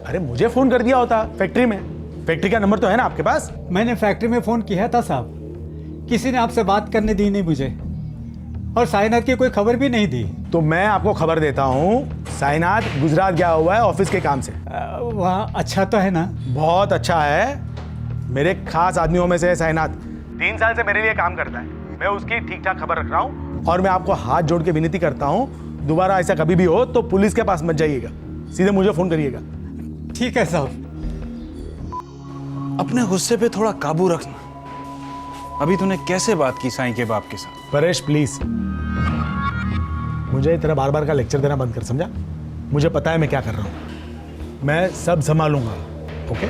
अरे मुझे फोन कर दिया होता फैक्ट्री में, फैक्ट्री का नंबर तो है ना आपके पास? मैंने फैक्ट्री में फोन किया था साहब, किसी ने आपसे बात करने दी नहीं मुझे, और साइनाथ की कोई खबर भी नहीं दी। तो मैं आपको खबर देता हूँ, साइनाथ गुजरात गया हुआ है ऑफिस के काम से। वहाँ अच्छा तो है ना? बहुत अच्छा है, मेरे खास आदमियों में से है साइनाथ। 3 साल से मेरे लिए काम करता है, मैं उसकी ठीक ठाक खबर रख रहा हूँ, और मैं आपको हाथ जोड़ के विनती करता हूँ, दोबारा ऐसा कभी भी हो तो पुलिस के पास मत जाइएगा, सीधे मुझे फोन करिएगा। ठीक है साहब। अपने गुस्से पे थोड़ा काबू रखना। अभी तूने कैसे बात की साईं के बाप के साथ? परेश प्लीज, मुझे तेरा बार बार का लेक्चर देना बंद कर, समझा? मुझे पता है मैं क्या कर रहा हूँ, मैं सब संभालूंगा। ओके?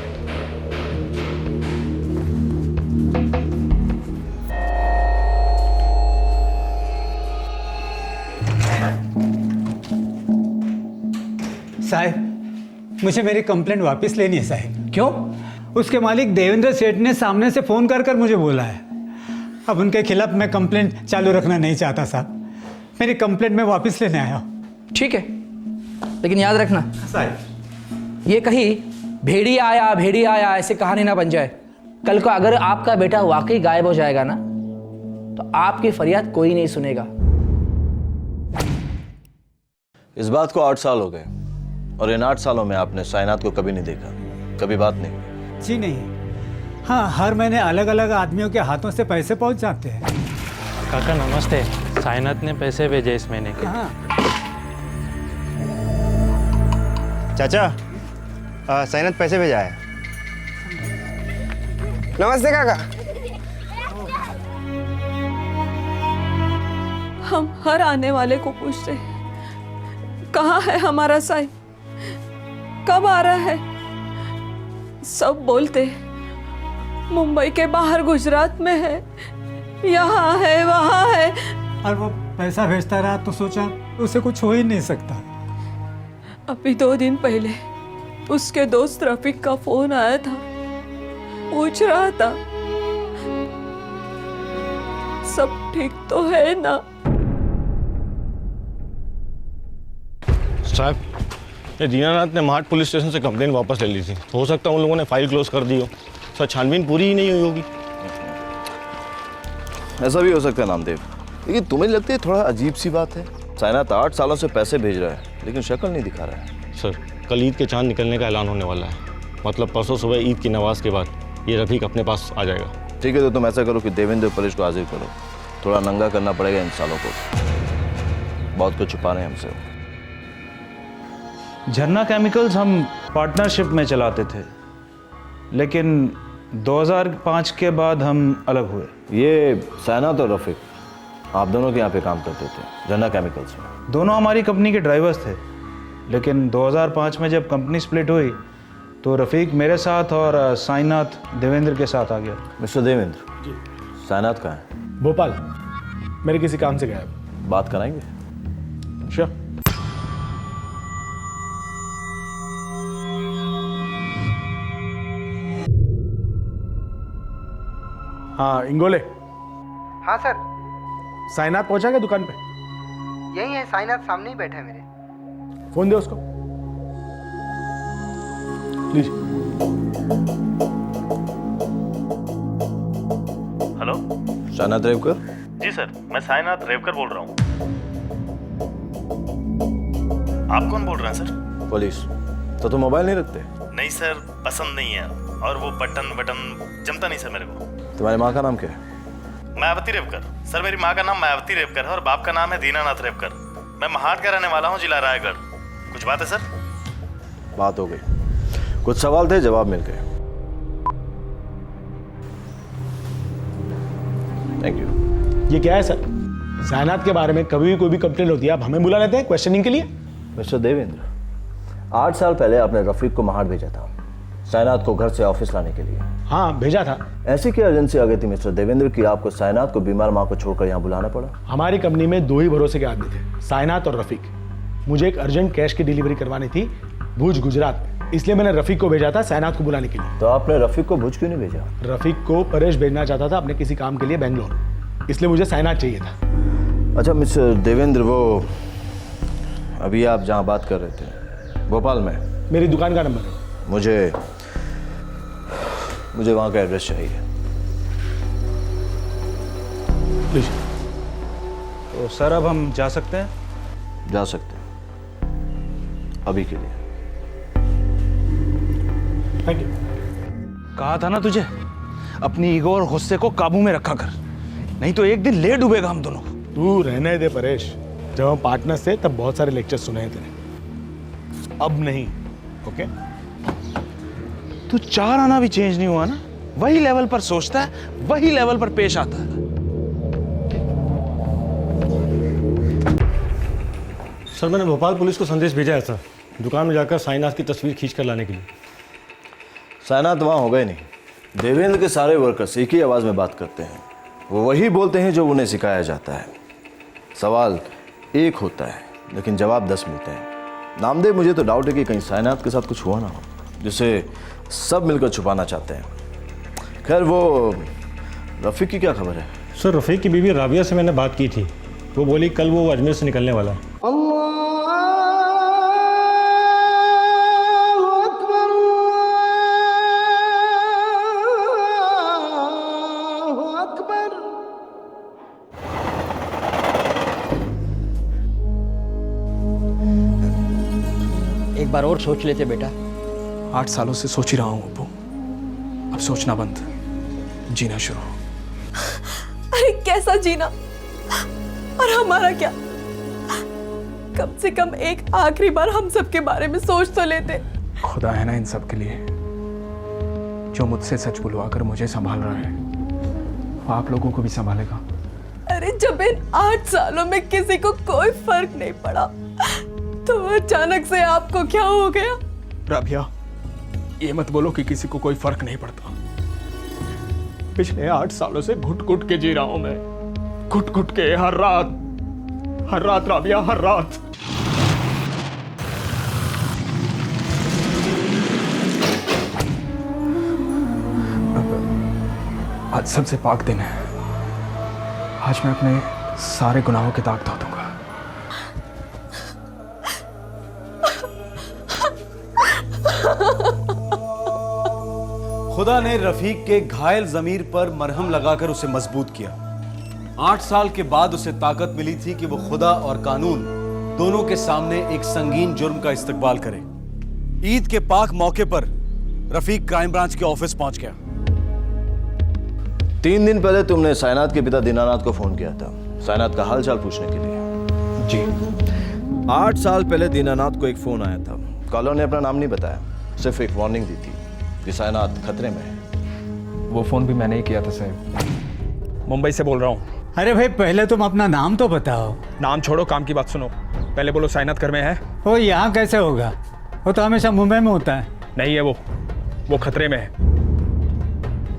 साहब, मुझे मेरी कंप्लेंट वापस लेनी है साहब। क्यों? उसके मालिक देवेंद्र सेठ ने सामने से फोन कर मुझे बोला है। अब उनके खिलाफ मैं कंप्लेंट चालू रखना नहीं चाहता साहब, मेरी कंप्लेंट मैं वापस लेने आया हूँ। ठीक है, लेकिन याद रखना साहब, ये कहीं भेड़िया आया ऐसे कहानी ना बन जाए। कल को अगर आपका बेटा वाकई गायब हो जाएगा ना, तो आपकी फरियाद कोई नहीं सुनेगा। इस बात को 8 साल हो गए, और इन 8 सालों में आपने साइनाथ को कभी नहीं देखा, कभी बात नहीं हुई? जी नहीं। हाँ, हर महीने अलग अलग आदमियों के हाथों से पैसे पहुंच जाते हैं। काका नमस्ते, साइनाथ ने पैसे भेजे इस महीने के। हाँ। चाचा, साइनाथ पैसे भेजा है। नमस्ते काका। हम हर आने वाले को पूछते हैं, कहाँ है हमारा साईं, कब आ रहा है? सब बोलते मुंबई के बाहर गुजरात में है, यहाँ है, वहाँ है। और वो पैसा भेजता रहा तो सोचा उसे कुछ हो ही नहीं सकता। अभी 2 दिन पहले उसके दोस्त रफीक का फोन आया था, पूछ रहा था सब ठीक तो है ना? साहब, ये दीनानाथ ने महाट पुलिस स्टेशन से कंप्लेंट वापस ले ली थी, हो सकता है उन लोगों ने फाइल क्लोज कर दी हो। सर, छानबीन पूरी ही नहीं हुई होगी। ऐसा भी हो सकता है नामदेव, लेकिन तुम्हें लगती है थोड़ा अजीब सी बात है। साइनाथ 8 सालों से पैसे भेज रहा है, लेकिन शक्ल नहीं दिखा रहा है। सर, कल ईद के चांद निकलने का ऐलान होने वाला है, मतलब परसों सुबह ईद की नमाज के बाद ये रफीक अपने पास आ जाएगा। ठीक है, तो तुम ऐसा करो कि देवेंद्र पुलिस को हाजिर करो। थोड़ा नंगा करना पड़ेगा इन सालों को, बहुत कुछ छुपा रहे हैं हमसे। झरना केमिकल्स हम पार्टनरशिप में चलाते थे, लेकिन 2005 के बाद हम अलग हुए। ये साइनात और रफीक आप दोनों के यहाँ पे काम करते थे झरना केमिकल्स में? दोनों हमारी कंपनी के ड्राइवर्स थे, लेकिन 2005 में जब कंपनी स्प्लिट हुई तो रफीक मेरे साथ और साइनाथ देवेंद्र के साथ आ गया। मिस्टर देवेंद्र जी, साइनाथ कहाँ है? भोपाल मेरे किसी काम से गया है। बात कराएंगे? श्योर। हाँ इंगोले। हाँ सर। साइनाथ पहुंचा क्या दुकान पे? यही है, साइनाथ सामने ही बैठा है मेरे। फोन दे उसको। लीजिए। हेलो, साइनाथ रेवकर? जी सर, मैं साइनाथ रेवकर बोल रहा हूँ। आप कौन बोल रहे हैं सर? पुलिस। तो तुम मोबाइल नहीं रखते? नहीं सर, पसंद नहीं है, और वो बटन जमता नहीं सर मेरे को। तुम्हारी माँ का नाम क्या है? मायावती रेवकर। सर मेरी माँ का नाम मायावती रेवकर है और बाप का नाम है दीनानाथ रेवकर। मैं महाट का रहने वाला हूँ, जिला रायगढ़। कुछ बात है सर? बात हो गई। कुछ सवाल थे, जवाब मिल गए। Thank you. ये क्या है सर? साइनाथ के बारे में कभी भी कोई भी कंप्लेंट होती है आप हमें बुला लेते हैं क्वेश्चनिंग के लिए? मिस्टर देवेंद्र, 8 साल पहले आपने रफीक को महाट भेजा था साइनाथ को घर से ऑफिस लाने के लिए। हाँ भेजा था। ऐसी क्या एजेंसी आ गई थी मिस्टर देवेंद्र कि आपको साइनाथ को बीमार माँ को छोड़कर यहाँ बुलाना पड़ा? हमारी कंपनी में 2 ही भरोसे के आदमी थे, साइनाथ और रफीक। मुझे एक अर्जेंट कैश की डिलीवरी करवानी थी भुज गुजरात में, इसलिए मैंने रफीक को भेजा था साइनाथ को बुलाने के लिए। तो आपने रफीक को भुज क्यों नहीं भेजा? रफीक को परेश भेजना चाहता था अपने किसी काम के लिए बेंगलोर, इसलिए मुझे साइनाथ चाहिए था। अच्छा मिस्टर देवेंद्र, वो अभी आप जहाँ बात कर रहे थे भोपाल में, मेरी दुकान का नंबर है। मुझे वहाँ का एड्रेस चाहिए। लीजिए। तो सर अब हम जा सकते हैं? जा सकते हैं, अभी के लिए। Thank you. कहा था ना तुझे, अपनी ईगो और गुस्से को काबू में रखा कर, नहीं तो एक दिन ले डूबेगा हम दोनों। तू रहने दे परेश, जब हम पार्टनर्स थे तब बहुत सारे लेक्चर सुने हैं तेरे, अब नहीं। ओके? तू 4 आना भी चेंज नहीं हुआ ना, वही लेवल पर सोचता है, वही लेवल पर पेश आता है। सर मैंने भोपाल पुलिस को संदेश भेजा है सर, दुकान में जाकर साइनाथ की तस्वीर खींच कर लाने के लिए। साइनाथ वहाँ हो गए नहीं। देवेंद्र के सारे वर्कर्स एक ही आवाज़ में बात करते हैं, वो वही बोलते हैं जो उन्हें सिखाया जाता है। सवाल एक होता है लेकिन जवाब 10 मिलते हैं। नामदेव, मुझे तो डाउट है कि कहीं साइनाथ के साथ कुछ हुआ ना हो जिसे सब मिलकर छुपाना चाहते हैं। खैर, वो रफीक की क्या खबर है? सर रफीक की बीवी राबिया से मैंने बात की थी, वो बोली कल वो अजमेर से निकलने वाला है। एक बार और सोच लेते बेटा। 8 सालों से सोच ही रहा हूँ अब्बू, अब सोचना बंद, जीना शुरू। अरे कैसा जीना, और हमारा क्या? कम से कम एक आखिरी बार हम सबके बारे में सोच तो लेते। खुदा है ना इन सब के लिए, जो मुझसे सच बुलवा कर मुझे संभाल रहा है, वो आप लोगों को भी संभालेगा। अरे जब इन 8 सालों में किसी को कोई फर्क नहीं पड़ा, तो अचानक से आपको क्या हो गया? राबिया, ये मत बोलो कि किसी को कोई फर्क नहीं पड़ता। पिछले 8 सालों से घुट घुट के जी रहा हूं मैं, घुट घुट के, हर रात राबिया, हर रात। आज सबसे पाक दिन है, आज मैं अपने सारे गुनाहों के दाग धो दूंगा। खुदा ने रफीक के घायल जमीर पर मरहम लगाकर उसे मजबूत किया। 8 साल के बाद उसे ताकत मिली थी कि वो खुदा और कानून दोनों के सामने एक संगीन जुर्म का इस्तकबाल करे। ईद के पाक मौके पर रफीक क्राइम ब्रांच के ऑफिस पहुंच गया। 3 दिन पहले तुमने साइनाथ के पिता दीनानाथ को फोन किया था साइनाथ का हालचाल पूछने के लिए। जी। 8 साल पहले दीनानाथ को एक फोन आया था। कॉलर ने अपना नाम नहीं बताया, सिर्फ एक वार्निंग दी थी कि साइनाथ खतरे में है। वो फ़ोन भी मैंने ही किया था साहब। मुंबई से बोल रहा हूँ। अरे भाई पहले तुम अपना नाम तो बताओ। नाम छोड़ो, काम की बात सुनो। पहले बोलो साइनाथ घर में है? वो यहाँ कैसे होगा, वो तो हमेशा मुंबई में होता है। नहीं है वो खतरे में है।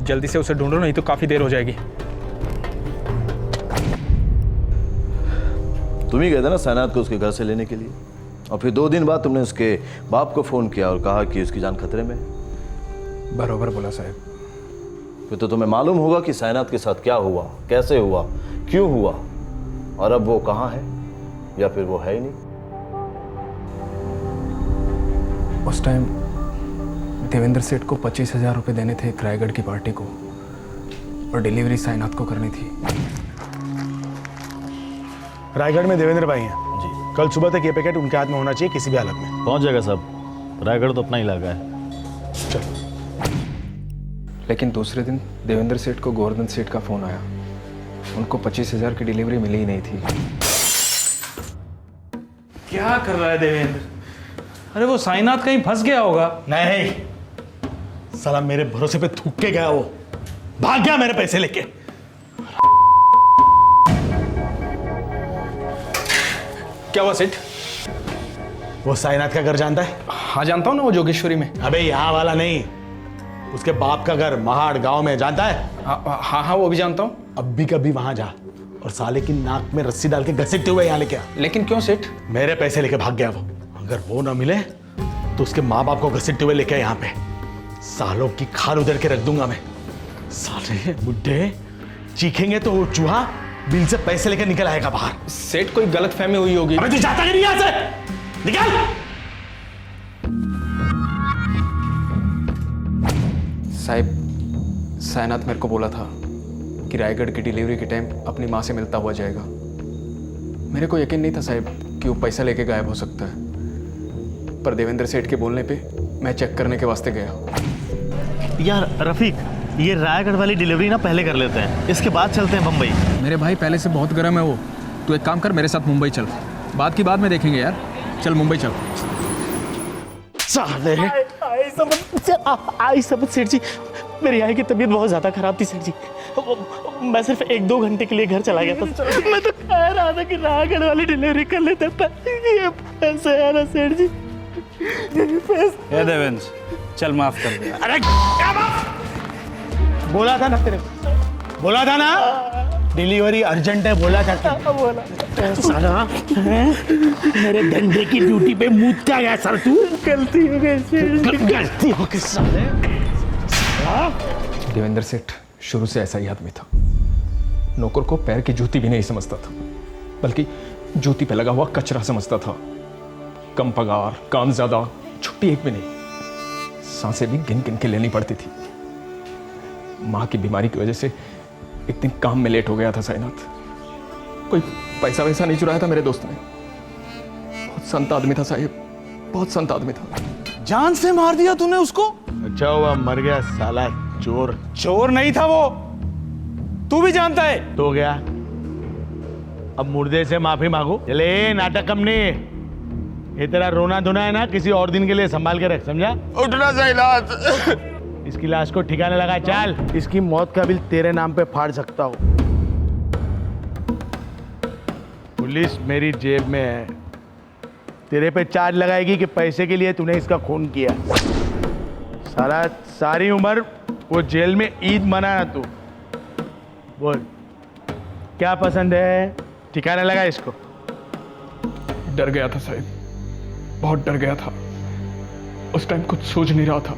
जल्दी से उसे ढूंढो, नहीं तो काफ़ी देर हो जाएगी। तुम ही गए थे ना साइनाथ को उसके घर से लेने के लिए, और फिर 2 दिन बाद तुमने उसके बाप को फोन किया और कहा कि उसकी जान खतरे में है। बराबर बोला साहब। फिर तो तुम्हें मालूम होगा कि साइनाथ के साथ क्या हुआ, कैसे हुआ, क्यों हुआ, और अब वो कहाँ है, या फिर वो है ही नहीं। उस टाइम देवेंद्र सेठ को 25,000 रुपये देने थे एक रायगढ़ की पार्टी को, और डिलीवरी साइनाथ को करनी थी। रायगढ़ में देवेंद्र भाई हैं जी। कल सुबह तक ये पैकेट उनके हाथ में होना चाहिए किसी भी हालत में। पहुंच जाएगा साहब, रायगढ़ तो अपना इलाका है। चलो। लेकिन दूसरे दिन देवेंद्र सेठ को गोवर्धन सेठ का फोन आया। उनको 25,000 की डिलीवरी मिली ही नहीं थी। क्या कर रहा है देवेंद्र? अरे वो साइनाथ कहीं फंस गया होगा। नहीं, साला मेरे भरोसे पे थूक के गया, वो भाग गया मेरे पैसे लेके। क्या हुआ सेठ? वो साइनाथ का घर जानता है? हाँ जानता हूँ ना, वो जोगेश्वरी में। अबे यहाँ वाला नहीं, उसके बाप का घर महाड़ गांव में, जानता है? हाँ वो भी जानता हूँ। अब भी कभी वहां जा और साले की नाक में रस्सी डाल के घसीटते हुए यहाँ लेके आ। लेकिन क्यों सेठ? मेरे पैसे लेके भाग गया वो। अगर वो ना मिले तो उसके माँ बाप को घसीटते हुए लेके यहाँ पे। सालों की खाल उधर के रख दूंगा मैं। साले बुड्ढे चीखेंगे तो वो चूहा बिल से पैसे लेकर निकल आएगा बाहर। सेठ कोई गलत फहमी हुई होगी। अबे तू जाता नहीं यहाँ से, निकल। साहब, साइनाथ मेरे को बोला था कि रायगढ़ की डिलीवरी के टाइम अपनी माँ से मिलता हुआ जाएगा। मेरे को यकीन नहीं था साहब कि वो पैसा लेके गायब हो सकता है, पर देवेंद्र सेठ के बोलने पे मैं चेक करने के वास्ते गया। यार रफीक, ये रायगढ़ वाली डिलीवरी ना पहले कर लेते हैं, इसके बाद चलते हैं बम्बई। मेरे भाई पहले से बहुत गर्म है वो। तू एक काम कर, मेरे साथ मुंबई चल। बात की बाद में देखेंगे यार। चल मुंबई चल। साले आई समझ सेठ जी, मेरी आई की तबीयत बहुत ज़्यादा खराब थी सेठ जी। मैं सिर्फ 1-2 घंटे के लिए घर चला गया था। मैं तो कह रहा था कि रायगढ़ वाली डिलीवरी कर लेते ये पैसे है ना सेठ जी। ए देवेंद्र, चल माफ कर दे। अरे क्या माफ? बोला था ना तेरे को, बोला था ना डिलीवरी अर्जेंट है, बोला था। बोला साला मेरे धंधे की ड्यूटी पे मूतता गया सर तू। गलती हो गई, गलती हो गई साले। देवेंद्र सेठ शुरू से ऐसा ही आदमी था। नौकर को पैर की जूती भी नहीं समझता था, बल्कि जूती पे लगा हुआ कचरा समझता था। कम पगार, काम ज्यादा, छुट्टी एक भी नहीं। सांसें भी गिन गिन के लेनी पड़ती थी। माँ की बीमारी की वजह से एक दिन काम में लेट हो गया था साइनाथ। कोई पैसा वैसा नहीं चुराया था मेरे दोस्त ने। बहुत संत आदमी था साहिब, बहुत संत आदमी था। जान से मार दिया तूने उसको? अच्छा हुआ मर गया साला चोर। चोर नहीं था वो, तू भी जानता है। तो गया, अब मुर्दे से माफी मांगो। चले नाटक कम नहीं, ये तेरा रोना धोना है ना, किसी और दिन के लिए संभाल के रख, समझा? उठना साइनाथ। इसकी लाश को ठिकाने लगा, चल। इसकी मौत का बिल तेरे नाम पे फाड़ सकता हूँ। पुलिस मेरी जेब में है, तेरे पे चार्ज लगाएगी कि पैसे के लिए तूने इसका खून किया। साला सारी उम्र वो जेल में ईद मनाना तू। बोल क्या पसंद है, ठिकाने लगा इसको। डर गया था साहिब, बहुत डर गया था। उस टाइम कुछ सोच नहीं रहा था।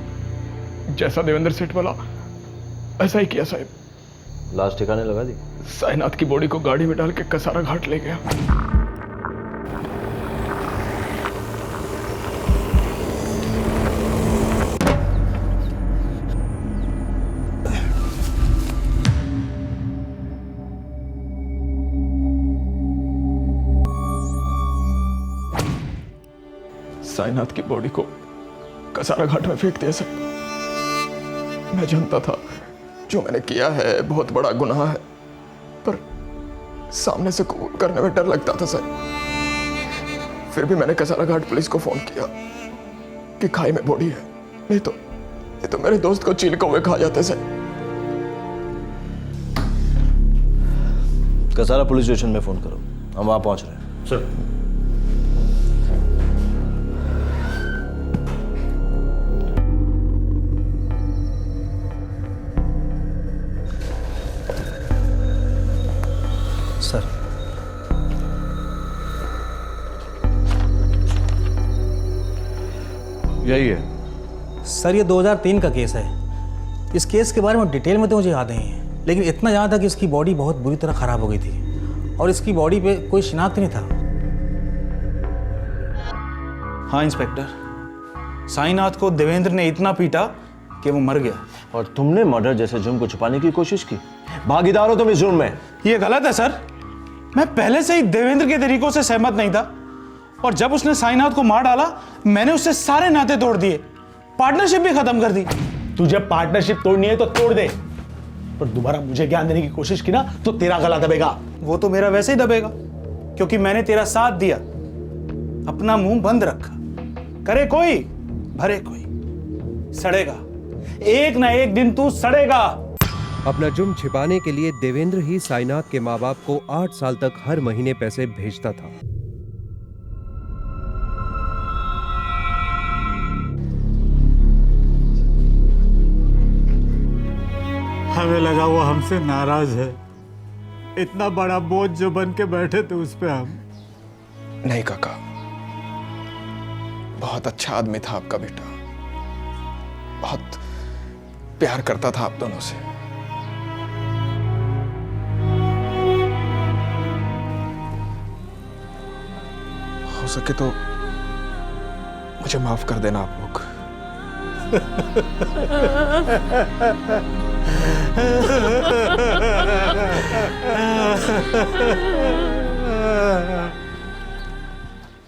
जैसा देवेंद्र सेठ बोला ऐसा ही किया साहिब। लाश ठिकाने लगा दी। साइनाथ की बॉडी को गाड़ी में डाल के कसारा घाट ले गया। साइनाथ की बॉडी को कसारा घाट में फेंक दिया साहब। मैं जानता था जो मैंने किया है बहुत बड़ा गुनाह है, पर सामने से कबूल करने में डर लगता था सर। फिर भी मैंने कसारा घाट पुलिस को फोन किया कि खाई में बॉडी है, नहीं तो मेरे दोस्त को चील कौवे खा जाते सर। कसारा पुलिस स्टेशन में फोन करो, हम वहां पहुंच रहे हैं। सर सर यही है सर, ये 2003 का केस है। इस केस के बारे में डिटेल में तो मुझे याद नहीं है, लेकिन इतना याद था कि इसकी बॉडी बहुत बुरी तरह ख़राब हो गई थी और इसकी बॉडी पे कोई शिनाख्त नहीं था। हाँ इंस्पेक्टर, साईनाथ को देवेंद्र ने इतना पीटा कि वो मर गया। और तुमने मर्डर जैसे जुर्म को छुपाने की कोशिश की। भागीदार हो तुम इस जुर्म में। ये गलत है सर। मैं पहले से ही देवेंद्र के तरीकों से सहमत नहीं था, और जब उसने साईनाथ को मार डाला मैंने उससे सारे नाते तोड़ दिए, पार्टनरशिप भी खत्म कर दी। तुझे पार्टनरशिप तोड़नी है तो तोड़ दे, पर दोबारा मुझे ज्ञान देने की कोशिश की ना तो तेरा गला दबेगा। वो तो मेरा वैसे ही दबेगा, क्योंकि मैंने तेरा साथ दिया, अपना मुंह बंद रखा। करे कोई भरे कोई, सड़ेगा एक ना एक दिन तू सड़ेगा। अपना जुर्म छिपाने के लिए देवेंद्र ही साईनाथ के माँ बाप को 8 साल तक हर महीने पैसे भेजता था। हमें लगा वो हमसे नाराज है। इतना बड़ा बोझ जो बन के बैठे थे उस पे हम। नहीं काका, बहुत अच्छा आदमी था आपका बेटा, बहुत प्यार करता था आप दोनों से। हो सके तो मुझे माफ कर देना आप लोग।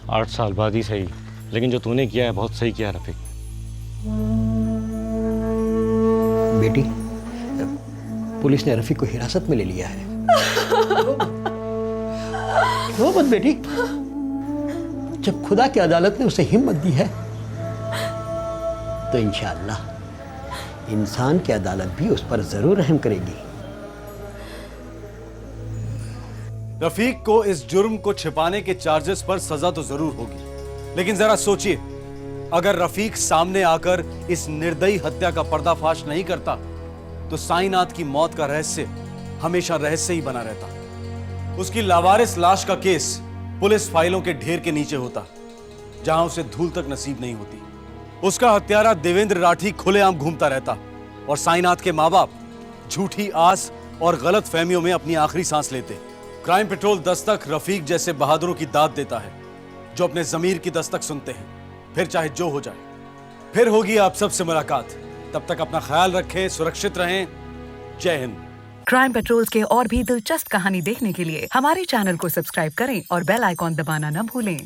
8 साल बाद ही सही, लेकिन जो तूने किया है बहुत सही किया रफीक। बेटी, पुलिस ने रफीक को हिरासत में ले लिया है। रो मत बेटी, जब खुदा की अदालत ने उसे हिम्मत दी है तो इंशाअल्लाह इंसान की अदालत भी उस पर जरूर रहम करेगी। रफीक को इस जुर्म को छिपाने के चार्जेस पर सजा तो जरूर होगी, लेकिन जरा सोचिए, अगर रफीक सामने आकर इस निर्दयी हत्या का पर्दाफाश नहीं करता तो साईनाथ की मौत का रहस्य हमेशा रहस्य ही बना रहता। उसकी लावारिस लाश का केस पुलिस फाइलों के ढेर के नीचे होता, जहां उसे धूल तक नसीब नहीं होती। उसका हत्यारा देवेंद्र राठी खुलेआम घूमता रहता और साईनाथ के माँ बाप झूठी आस और गलत फहमियों में अपनी आखिरी सांस लेते। क्राइम पेट्रोल दस्तक रफीक जैसे बहादुरों की दाद देता है, जो अपने जमीर की दस्तक सुनते हैं, फिर चाहे जो हो जाए। फिर होगी आप सबसे मुलाकात, तब तक अपना ख्याल रखें, सुरक्षित रहें। जय हिंद। क्राइम पेट्रोल के और भी दिलचस्प कहानी देखने के लिए हमारे चैनल को सब्सक्राइब करें और बेल आइकॉन दबाना न भूलें।